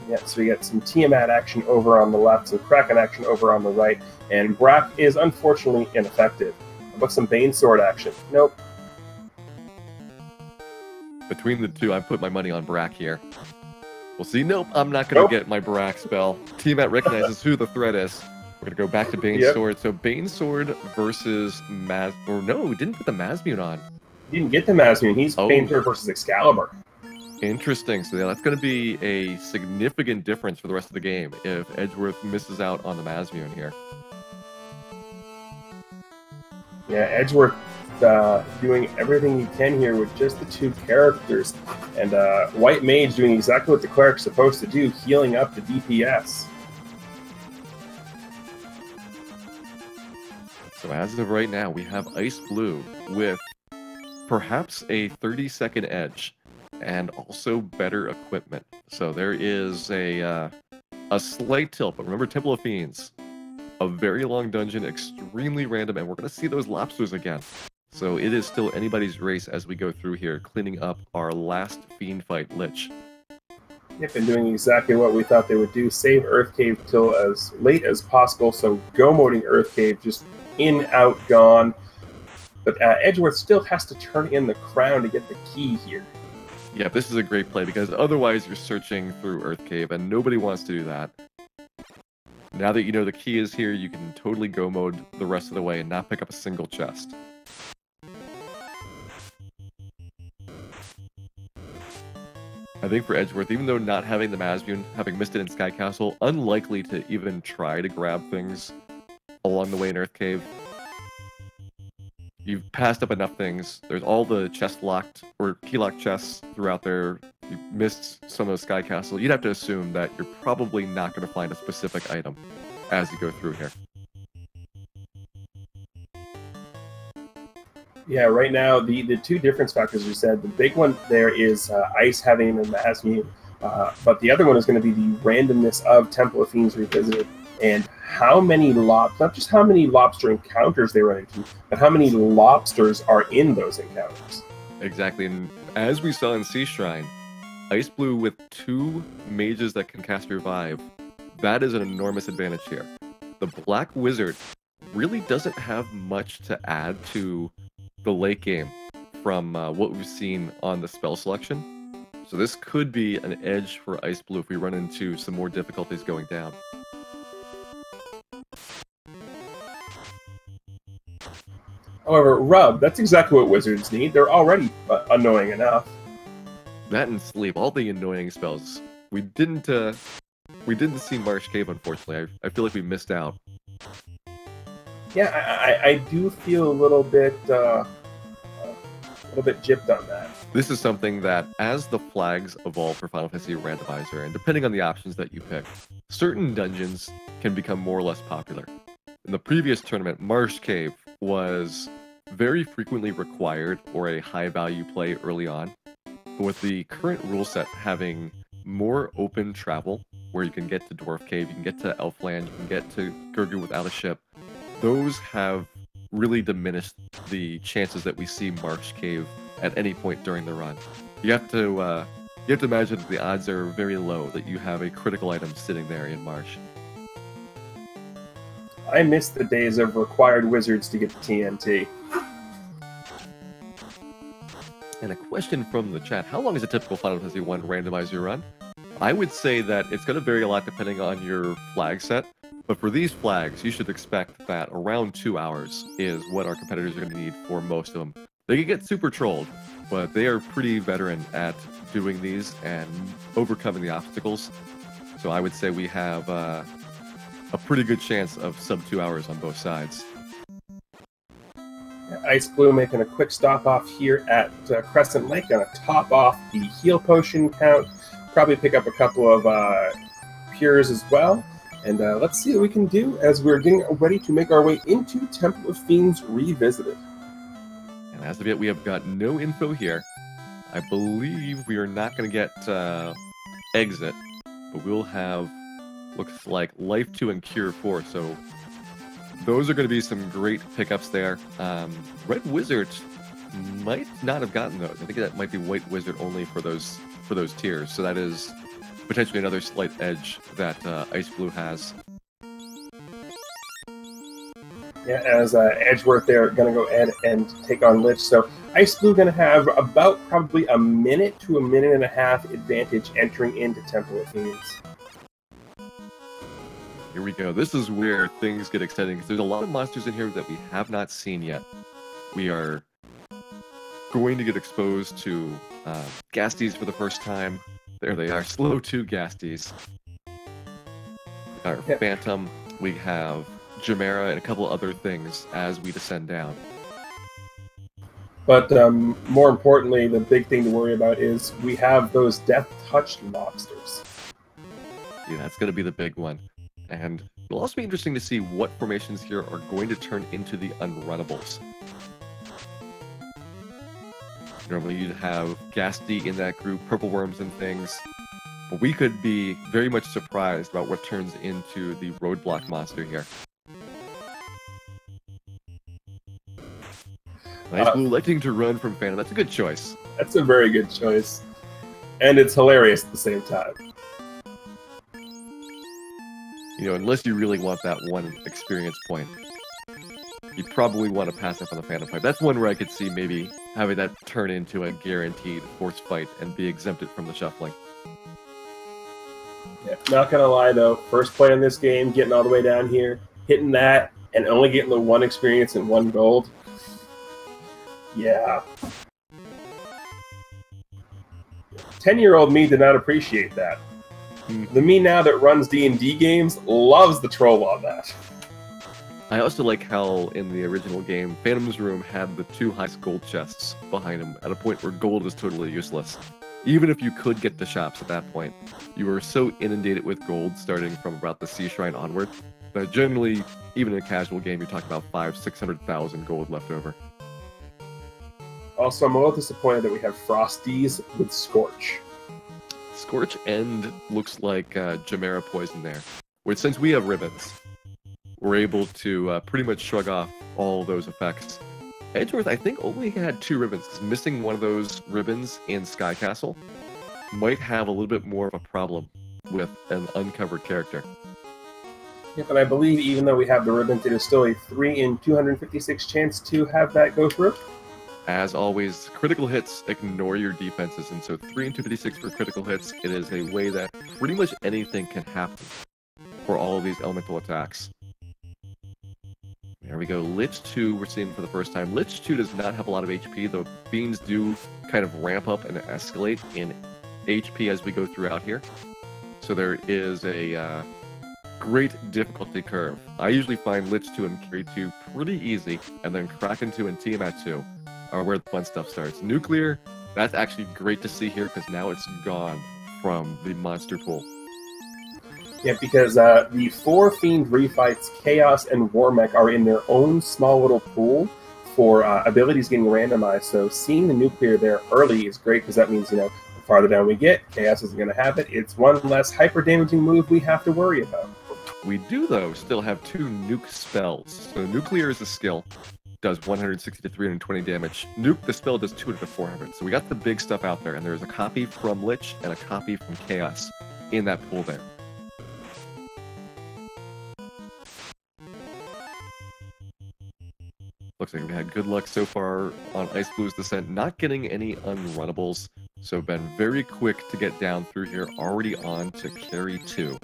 Yeah, so we got some Tiamat action over on the left, some Kraken action over on the right, and Brack is unfortunately ineffective. How about some Bane Sword action? Nope. Between the two, I put my money on Brack here. We'll see. Nope, I'm not going to get my Brack spell. Tiamat recognizes who the threat is. We're going to go back to Bane Sword. So Bane Sword versus Maz... Or no, we didn't put the Mazmune on. He didn't get the Mazmune. He's Bane Sword versus Excalibur. Interesting. So yeah, that's going to be a significant difference for the rest of the game if Edgeworth misses out on the Mazmune here. Yeah, Edgeworth doing everything he can here with just the two characters. And White Mage doing exactly what the cleric's supposed to do, healing up the DPS. So as of right now, we have xIceblue with perhaps a 30-second edge. And also better equipment. So there is a slight tilt, but remember Temple of Fiends, a very long dungeon, extremely random, and we're going to see those lobsters again. So it is still anybody's race as we go through here, cleaning up our last Fiend fight, Lich. Yep, and doing exactly what we thought they would do, save Earth Cave till as late as possible, so go-moding Earth Cave, just in, out, gone. But Edgeworth still has to turn in the crown to get the key here. Yeah, this is a great play because otherwise you're searching through Earth Cave and nobody wants to do that. Now that you know the key is here, you can totally go mode the rest of the way and not pick up a single chest. I think for Edgeworth, even though not having the Mazmune, having missed it in Sky Castle, unlikely to even try to grab things along the way in Earth Cave. You've passed up enough things. There's all the chest locked or key locked chests throughout there. You missed some of Sky Castle. You'd have to assume that you're probably not going to find a specific item as you go through here. Yeah, right now, the two difference factors you said, the big one there is Ice having the Mazmune, but the other one is going to be the randomness of Temple of Fiends Revisited, and how many not just how many lobster encounters they run into, but how many lobsters are in those encounters. Exactly, and as we saw in Sea Shrine, xIceblue with 2 mages that can cast Revive, that is an enormous advantage here. The Black Wizard really doesn't have much to add to the late game from what we've seen on the spell selection. So this could be an edge for xIceblue if we run into some more difficulties going down. However, Rub, that's exactly what wizards need. They're already annoying enough. That and Sleep, all the annoying spells. We didn't see Marsh Cave, unfortunately. I feel like we missed out. Yeah, I do feel a little bit gypped on that. This is something that, as the flags evolve for Final Fantasy Randomizer, and depending on the options that you pick, certain dungeons can become more or less popular. In the previous tournament, Marsh Cave was very frequently required or a high-value play early on. But with the current rule set having more open travel, where you can get to Dwarf Cave, you can get to Elfland, you can get to Gurgu without a ship, those have really diminished the chances that we see Marsh Cave at any point during the run. You have to imagine that the odds are very low that you have a critical item sitting there in Marsh. I miss the days of required wizards to get the TNT. And a question from the chat, how long is a typical Final Fantasy 1 randomizer run? I would say that it's going to vary a lot depending on your flag set, but for these flags, you should expect that around 2 hours is what our competitors are going to need for most of them. They can get super trolled, but they are pretty veteran at doing these and overcoming the obstacles. So I would say we have a pretty good chance of sub 2 hours on both sides. xIceblue making a quick stop off here at Crescent Lake. Gonna top off the heal potion count. Probably pick up a couple of pures as well. And let's see what we can do as we're getting ready to make our way into Temple of Fiends Revisited. And as of yet, we have got no info here. I believe we are not going to get Exit, but we'll have, looks like, Life 2 and Cure 4, so those are going to be some great pickups there. Red Wizard might not have gotten those. I think that might be White Wizard only for those tiers, so that is potentially another slight edge that xIceblue has. Yeah, as Edgeworth there going to go ahead and take on Lich. So xIceblue going to have about probably a minute to a minute and a half advantage entering into Temple of Fiends. Here we go. This is where things get exciting because there's a lot of monsters in here that we have not seen yet. We are going to get exposed to Ghasties for the first time. There they are, slow 2 Ghasties. Our Phantom, we have Chimera and a couple other things as we descend down. But more importantly, the big thing to worry about is we have those death-touched monsters. Yeah, that's going to be the big one. And it'll also be interesting to see what formations here are going to turn into the unrunnables. Normally you'd have Ghasty in that group, Purple Worms and things. But we could be very much surprised about what turns into the roadblock monster here. xIceblue electing to run from Phantom. That's a good choice. That's a very good choice. And it's hilarious at the same time. You know, unless you really want that one experience point, you probably want to pass up on the Phantom fight. That's one where I could see maybe having that turn into a guaranteed force fight and be exempted from the shuffling. Yeah, not gonna lie though, first play in this game, getting all the way down here, hitting that, and only getting the 1 experience and 1 gold. Yeah. 10-year-old me did not appreciate that. The me now that runs D&D games loves the troll on that. I also like how in the original game, Phantom's room had the 2 highest gold chests behind him at a point where gold is totally useless. Even if you could get the shops at that point, you were so inundated with gold starting from about the Sea Shrine onward that generally, even in a casual game, you're talking about 500,000-600,000 gold left over. Also, I'm a little disappointed that we have Frosties with Scorch. Scorch and looks like Chimera Poison there. Which, since we have ribbons, we're able to pretty much shrug off all those effects. Edgeworth, I think, only had 2 ribbons, because missing one of those ribbons in Sky Castle might have a little bit more of a problem with an uncovered character. Yeah, but I believe even though we have the ribbons, it is still a 3 in 256 chance to have that go through. As always, critical hits ignore your defenses, and so 3 in 256 for critical hits, it is a way that pretty much anything can happen for all of these elemental attacks. There we go, Lich 2 we're seeing for the first time. Lich 2 does not have a lot of HP, though Fiends do kind of ramp up and escalate in HP as we go throughout here. So there is a great difficulty curve. I usually find Lich 2 and Carry 2 pretty easy, and then Kraken 2 and Tiamat 2 are where the fun stuff starts. Nuclear, that's actually great to see here, because now it's gone from the monster pool. Yeah, because the 4 Fiend refights, Chaos and Warmech, are in their own small little pool for abilities getting randomized. So seeing the Nuclear there early is great, because that means, you know, the farther down we get, Chaos isn't going to have it. It's one less hyper-damaging move we have to worry about. We do, though, still have 2 nuke spells. So Nuclear is a skill. Does 160 to 320 damage. Nuke, the spell, does 200 to 400. So we got the big stuff out there, and there's a copy from Lich and a copy from Chaos in that pool there. Looks like we had good luck so far on xIceblue's descent, not getting any unrunnables, so been very quick to get down through here, already on to Carry 2.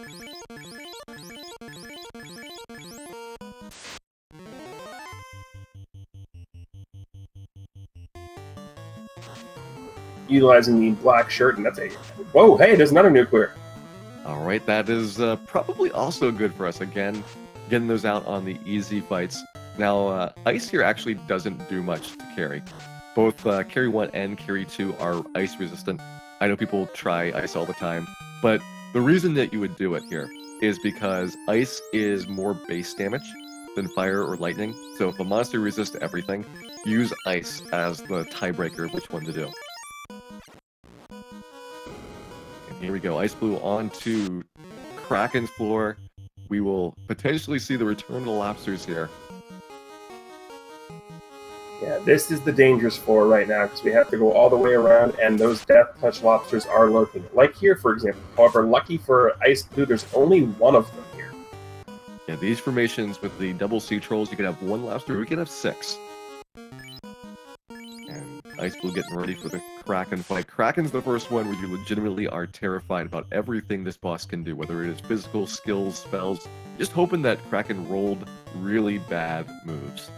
Utilizing the black shirt, and that's a... Whoa, hey, there's another Nuclear. All right, that is probably also good for us. Again, getting those out on the easy fights. Now, ice here actually doesn't do much to carry. Both carry 1 and carry 2 are ice resistant. I know people try ice all the time, but the reason that you would do it here is because ice is more base damage than fire or lightning. So if a monster resists everything, use ice as the tiebreaker of which one to do. Here we go, xIceblue on to Kraken's floor. We will potentially see the return of the lobsters here. Yeah, this is the dangerous floor right now because we have to go all the way around, and those Death Touch lobsters are lurking. Like here, for example. However, lucky for xIceblue, there's only one of them here. Yeah, these formations with the double sea trolls, you can have 1 lobster, we can have 6. And xIceblue getting ready for the Kraken fight. Kraken's the first one where you legitimately are terrified about everything this boss can do, whether it is physical, skills, spells. Just hoping that Kraken rolled really bad moves.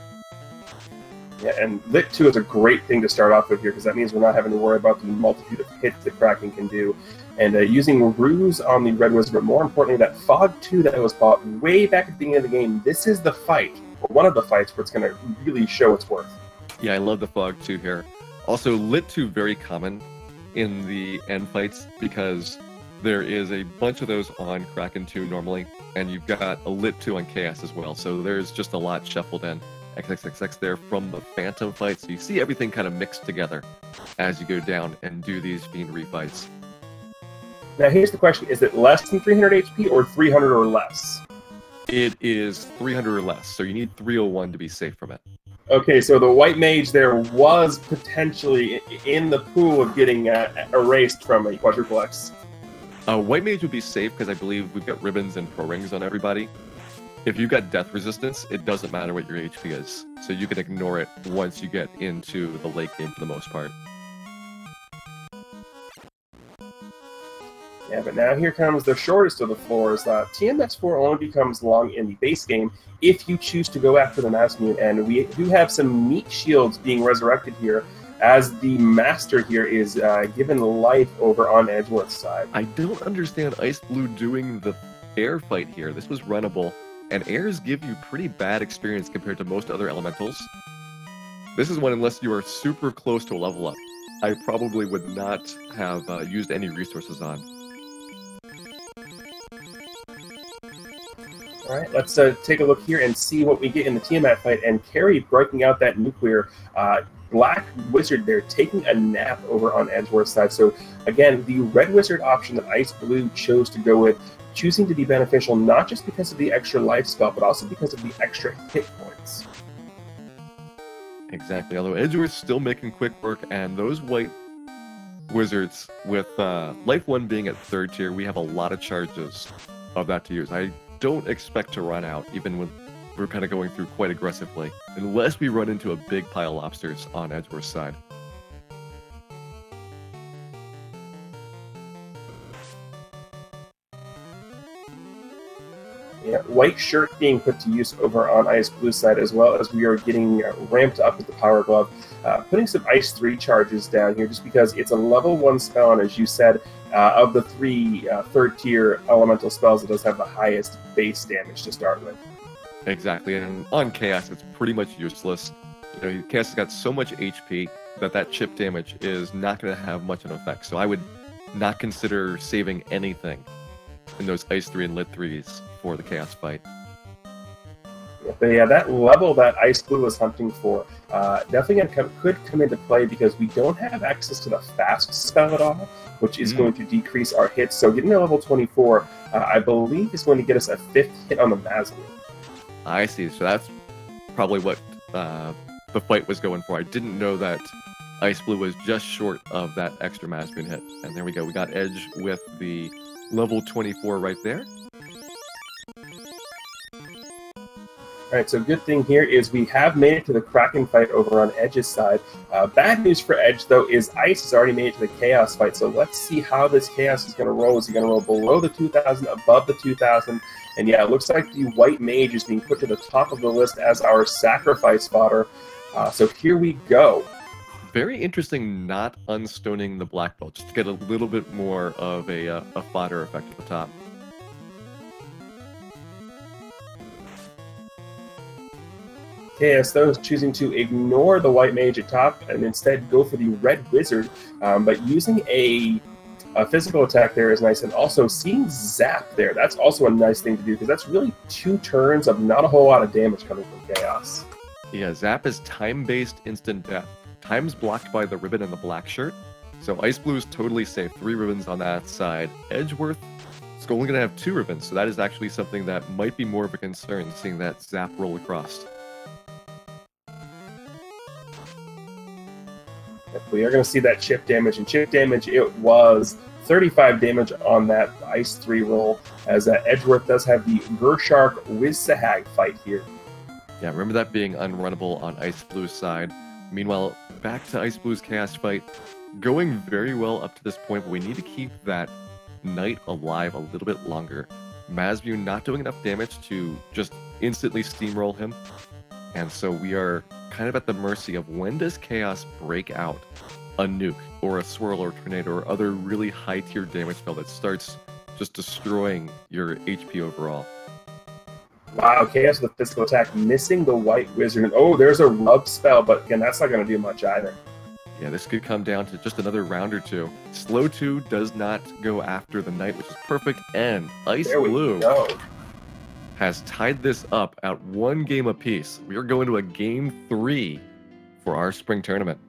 Yeah, and Lit 2 is a great thing to start off with here because that means we're not having to worry about the multitude of hits that Kraken can do. And using Ruse on the Red Wizard, but more importantly, that Fog 2 that was bought way back at the beginning of the game, this is the fight, or one of the fights, where it's going to really show its worth. Yeah, I love the Fog 2 here. Also, Lit 2 very common in the end fights because there is a bunch of those on Kraken 2 normally, and you've got a Lit 2 on Chaos as well, so there's just a lot shuffled in. XXXX there from the Phantom fight, so you see everything kind of mixed together as you go down and do these Fiendry fights. Now here's the question, is it less than 300 HP or 300 or less? It is 300 or less, so you need 301 to be safe from it. Okay, so the White Mage there was potentially in the pool of getting erased from a Quadruple X. White Mage would be safe because I believe we've got ribbons and pro rings on everybody. If you've got death resistance, it doesn't matter what your HP is, so you can ignore it once you get into the late game for the most part. Yeah, but now here comes the shortest of the floors. TMS4 only becomes long in the base game if you choose to go after the Mass Mute, and we do have some meat shields being resurrected here as the Master here is given life over on Edgeworth's side. I don't understand xIceblue doing the air fight here. This was runnable. And airs give you pretty bad experience compared to most other elementals. This is one, unless you are super close to a level up, I probably would not have used any resources on. Alright, let's take a look here and see what we get in the Tiamat fight, and Carrie breaking out that nuclear Black Wizard there, taking a nap over on Edgeworth's side. So again, the Red Wizard option that xIceblue chose to go with, choosing to be beneficial not just because of the extra life spell, but also because of the extra hit points. Exactly, although Edgeworth's still making quick work, and those White Wizards, with Life 1 being at 3rd tier, we have a lot of charges of that to use. I don't expect to run out, even when we're kind of going through quite aggressively, unless we run into a big pile of lobsters on Edgeworth's side. Yeah, White Shirt being put to use over on xIceblue's side, as well as we are getting ramped up with the Power Glove, putting some Ice 3 charges down here just because it's a level 1 spell, and as you said, of the 3 3rd tier elemental spells, it does have the highest base damage to start with. Exactly, and on Chaos, it's pretty much useless. You know, Chaos has got so much HP that chip damage is not going to have much of an effect, so I would not consider saving anything in those Ice 3 and Lit 3s for the Chaos fight. Yeah, but yeah, that level that xIceblue was hunting for definitely could come into play because we don't have access to the fast spell at all, which is going to decrease our hits. So getting to level 24, I believe, is going to get us a 5th hit on the Mazmune. I see, so that's probably what the fight was going for. I didn't know that xIceblue was just short of that extra Mazmune hit. And there we go, we got Edge with the level 24 right there. Alright, so good thing here is we have made it to the Kraken fight over on Edge's side. Bad news for Edge, though, is Ice has already made it to the Chaos fight, so let's see how this Chaos is going to roll. Is he going to roll below the 2,000, above the 2,000? And yeah, it looks like the White Mage is being put to the top of the list as our sacrifice fodder. So here we go. very interesting not unstoning the black belt, just to get a little bit more of a fodder effect at the top. Chaos, though, is choosing to ignore the white mage at top and instead go for the red wizard, but using a physical attack there is nice, and also seeing Zap there, that's also a nice thing to do, because that's really 2 turns of not a whole lot of damage coming from Chaos. Yeah, Zap is time-based instant death. Time's blocked by the ribbon and the black shirt, so xIceblue is totally safe. 3 ribbons on that side. Edgeworth is only going to have 2 ribbons, so that is actually something that might be more of a concern, seeing that Zap roll across. We are going to see that chip damage, and chip damage, it was 35 damage on that Ice 3 roll, as Edgeworth does have the Gershark Wiz-Sahag fight here. Yeah, remember that being unrunnable on xIceblue's side. Meanwhile, back to xIceblue's Chaos fight, going very well up to this point, but we need to keep that Knight alive a little bit longer. xIceblue not doing enough damage to just instantly steamroll him, and so we are kind of at the mercy of when does Chaos break out a nuke or a swirl or tornado or other really high tier damage spell that starts just destroying your HP overall. Wow, Chaos with the physical attack, missing the white wizard. And oh, there's a rub spell, but again, that's not going to do much either. Yeah, this could come down to just another round or 2. Slow 2 does not go after the Knight, which is perfect, and xIceblue has tied this up at 1 game apiece. We are going to a game 3 for our spring tournament.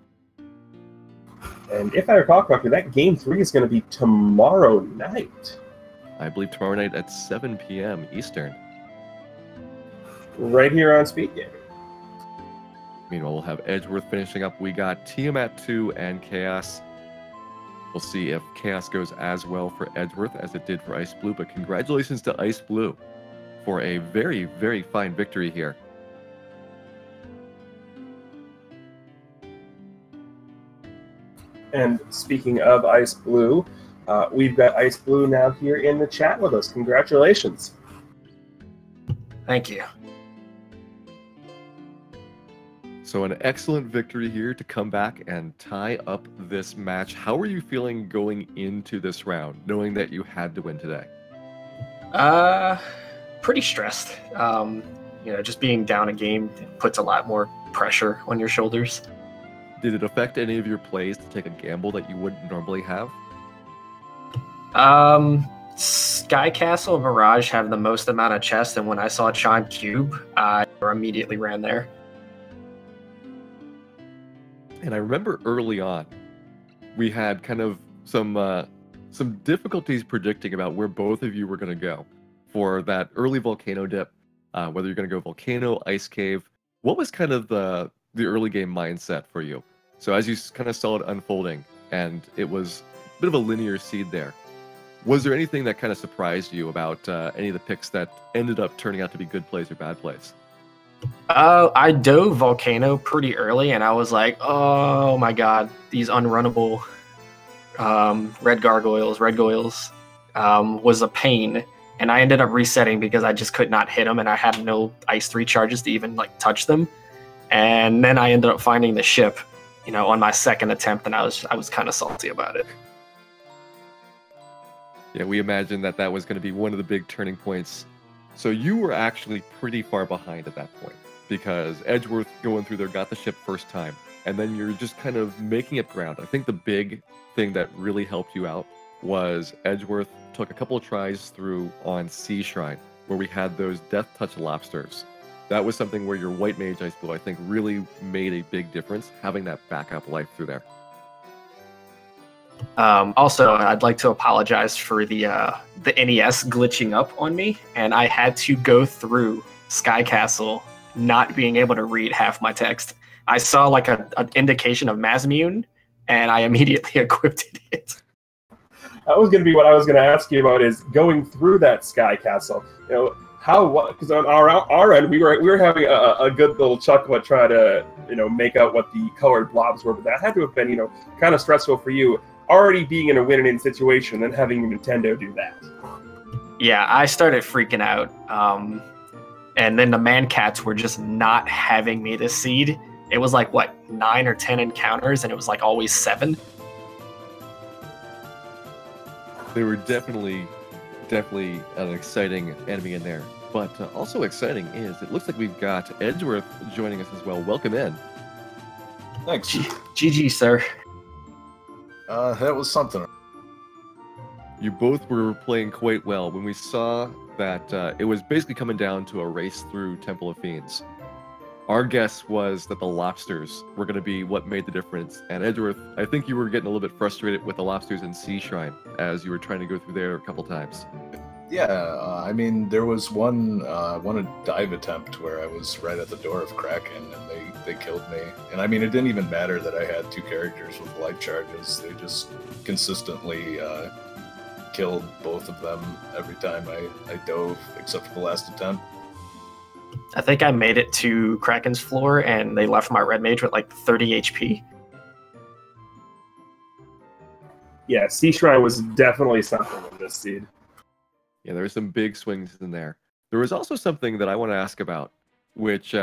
And if I recall correctly, that game 3 is going to be tomorrow night. I believe tomorrow night at 7 p.m. Eastern. Right here on Speed Gaming. Meanwhile, we'll have Edgeworth finishing up. We got Tiamat 2 and Chaos. We'll see if Chaos goes as well for Edgeworth as it did for xIceblue, but congratulations to xIceblue for a very, very fine victory here. And speaking of xIceblue, we've got xIceblue now here in the chat with us. Congratulations. Thank you. So an excellent victory here to come back and tie up this match. How are you feeling going into this round, knowing that you had to win today? Pretty stressed. You know, just being down a game puts a lot more pressure on your shoulders. Did it affect any of your plays to take a gamble that you wouldn't normally have? Sky Castle and Mirage have the most amount of chests, and when I saw Chime Cube, I immediately ran there. And I remember early on, we had kind of some difficulties predicting about where both of you were going to go for that early volcano dip, whether you're going to go volcano, ice cave. What was kind of the early game mindset for you? So as you kind of saw it unfolding, and it was a bit of a linear seed there, was there anything that kind of surprised you about any of the picks that ended up turning out to be good plays or bad plays? I dove volcano pretty early, and I was like, oh my god, these unrunnable red goils was a pain. And I ended up resetting because I just could not hit them, and I had no ice 3 charges to even like touch them. And then I ended up finding the ship, you know, on my second attempt, and I was kind of salty about it. Yeah, we imagined that that was going to be one of the big turning points. So you were actually pretty far behind at that point, because Edgeworth going through there got the ship first time, and then you're just kind of making up ground. I think the big thing that really helped you out was Edgeworth took a couple of tries through on Sea Shrine, where we had those Death Touch lobsters. That was something where your white mage xIceblue, I think, really made a big difference, having that backup life through there. Also, I'd like to apologize for the NES glitching up on me, and I had to go through Sky Castle not being able to read half my text. I saw like an indication of Mazmune, and I immediately equipped it. That was going to be what I was going to ask you about, is going through that Sky Castle. You know, because on our end, we were having a good little chuckle at trying to, you know, make out what the colored blobs were, but that had to have been, you know, kind of stressful for you, already being in a win-win situation and having Nintendo do that. Yeah, I started freaking out. And then the man cats were just not having me this seed. it was like, what, 9 or 10 encounters, and it was like always 7. They were definitely an exciting enemy in there. But also exciting is it looks like we've got Edgeworth joining us as well. Welcome in. Thanks. GG, sir. That was something. You both were playing quite well. When we saw that it was basically coming down to a race through Temple of Fiends, our guess was that the lobsters were going to be what made the difference. And Edgeworth, I think you were getting a little bit frustrated with the lobsters in Sea Shrine as you were trying to go through there a couple times. Yeah, I mean, there was one dive attempt where I was right at the door of Kraken, and they killed me. And I mean, it didn't even matter that I had 2 characters with light charges. They just consistently killed both of them every time I dove, except for the last attempt. I think I made it to Kraken's floor, and they left my red mage with like 30 HP. Yeah, Sea Shrine was definitely something in this seed. Yeah, there were some big swings in there. There was also something that I want to ask about, which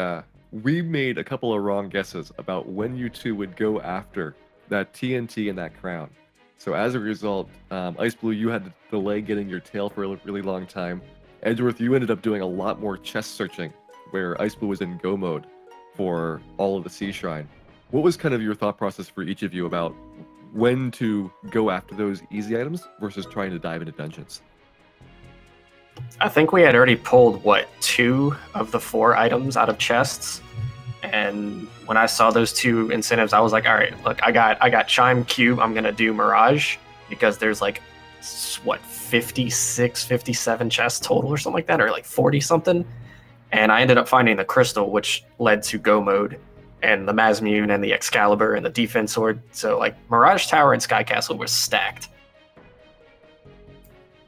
we made a couple of wrong guesses about when you two would go after that TNT and that crown. So as a result, xIceblue, you had to delay getting your tail for a really long time. Edgeworth, you ended up doing a lot more chest searching, where xIceblue was in go mode for all of the Sea Shrine. What was kind of your thought process for each of you about when to go after those easy items versus trying to dive into dungeons? I think we had already pulled, what, 2 of the 4 items out of chests. And when I saw those 2 incentives, I was like, all right, look, I got Chime Cube. I'm going to do Mirage because there's like, what, 56, 57 chests total or something like that, or like 40 something. And I ended up finding the crystal, which led to go mode and the Mazmune and the Excalibur and the defense sword. So like Mirage Tower and Sky Castle were stacked.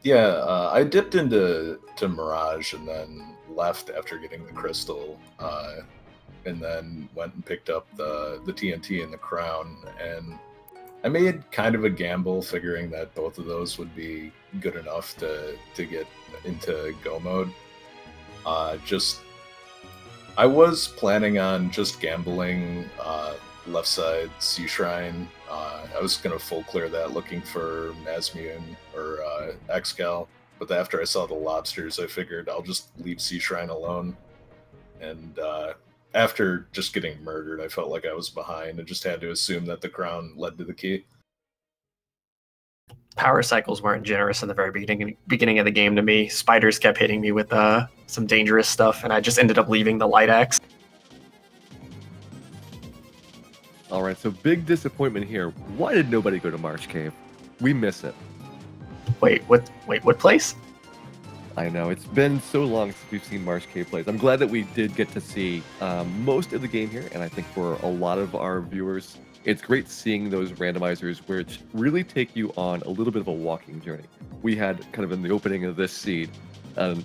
Yeah, I dipped into Mirage and then left after getting the crystal, and then went and picked up the TNT and the crown. And I made kind of a gamble, figuring that both of those would be good enough to get into go mode. I was planning on just gambling left side Sea Shrine. I was going to full clear that looking for Mazmune or Excal, but after I saw the lobsters, I figured I'll just leave Sea Shrine alone. And after just getting murdered, I felt like I was behind. I just had to assume that the crown led to the key. Power cycles weren't generous in the very beginning of the game to me. Spiders kept hitting me with some dangerous stuff, and I just ended up leaving the light axe. All right, so big disappointment here. Why did nobody go to Marsh Cave? We miss it. Wait, what place? I know, it's been so long since we've seen Marsh Cave plays. I'm glad that we did get to see most of the game here, and I think for a lot of our viewers, it's great seeing those randomizers which really take you on a little bit of a walking journey. We had kind of in the opening of this seed, a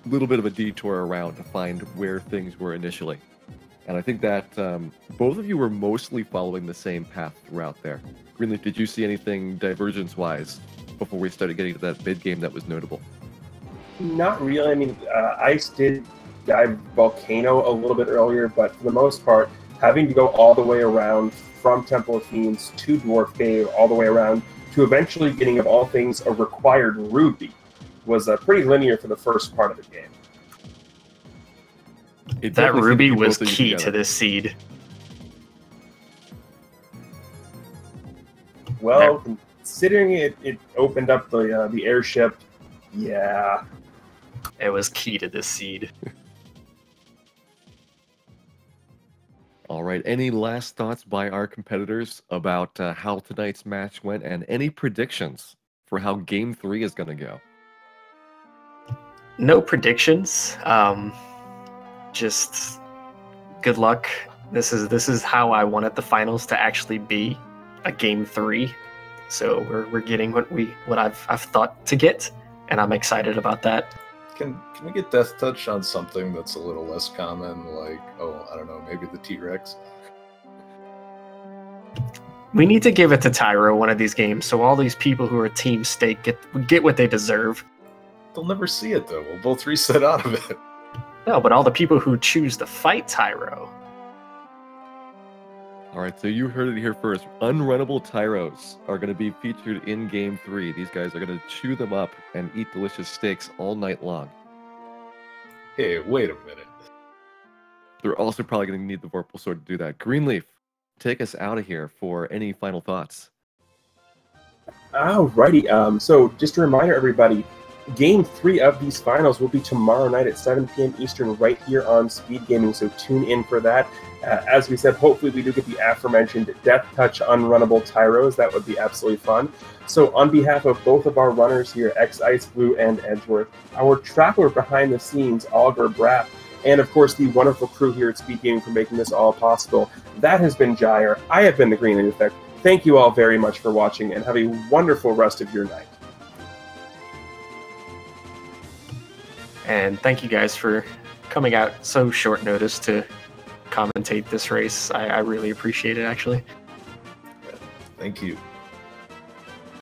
little bit of a detour around to find where things were initially. And I think that both of you were mostly following the same path throughout there. Greenleaf, did you see anything divergence-wise before we started getting to that mid-game that was notable? Not really. I mean, Ice did dive Volcano a little bit earlier, but for the most part, having to go all the way around from Temple of Fiends to Dwarf Cave, all the way around to eventually getting, of all things, a required Ruby was pretty linear for the first part of the game. That Ruby was key to this seed. Well, considering it opened up the airship, yeah. It was key to this seed. All right, any last thoughts by our competitors about how tonight's match went and any predictions for how Game 3 is going to go? No predictions. Just good luck. This is how I wanted the finals to actually be, a Game 3. So we're getting what I've thought to get, and I'm excited about that. Can we get Death Touch on something that's a little less common, like, oh, I don't know, maybe the T-Rex? We need to give it to Tyro one of these games, so all these people who are Team Stake get what they deserve. They'll never see it, though. We'll both reset out of it. No, but all the people who choose to fight Tyro. All right, so you heard it here first. Unrunnable Tyros are going to be featured in Game 3. These guys are going to chew them up and eat delicious steaks all night long. Hey, wait a minute. They're also probably going to need the Vorpal Sword to do that. Greenleaf, take us out of here for any final thoughts. Alrighty, so just a reminder, everybody, Game 3 of these finals will be tomorrow night at 7 p.m. Eastern right here on Speed Gaming, so tune in for that. As we said, hopefully we do get the aforementioned Death Touch Unrunnable Tyros. That would be absolutely fun. So on behalf of both of our runners here, xIceblue and Edgeworth, our traveler behind the scenes, Augur Brapp, and of course the wonderful crew here at Speed Gaming for making this all possible, that has been Gyre. I have been the Greenleaf Effect. Thank you all very much for watching, and have a wonderful rest of your night. And thank you guys for coming out so short notice to commentate this race. I really appreciate it, actually. Thank you.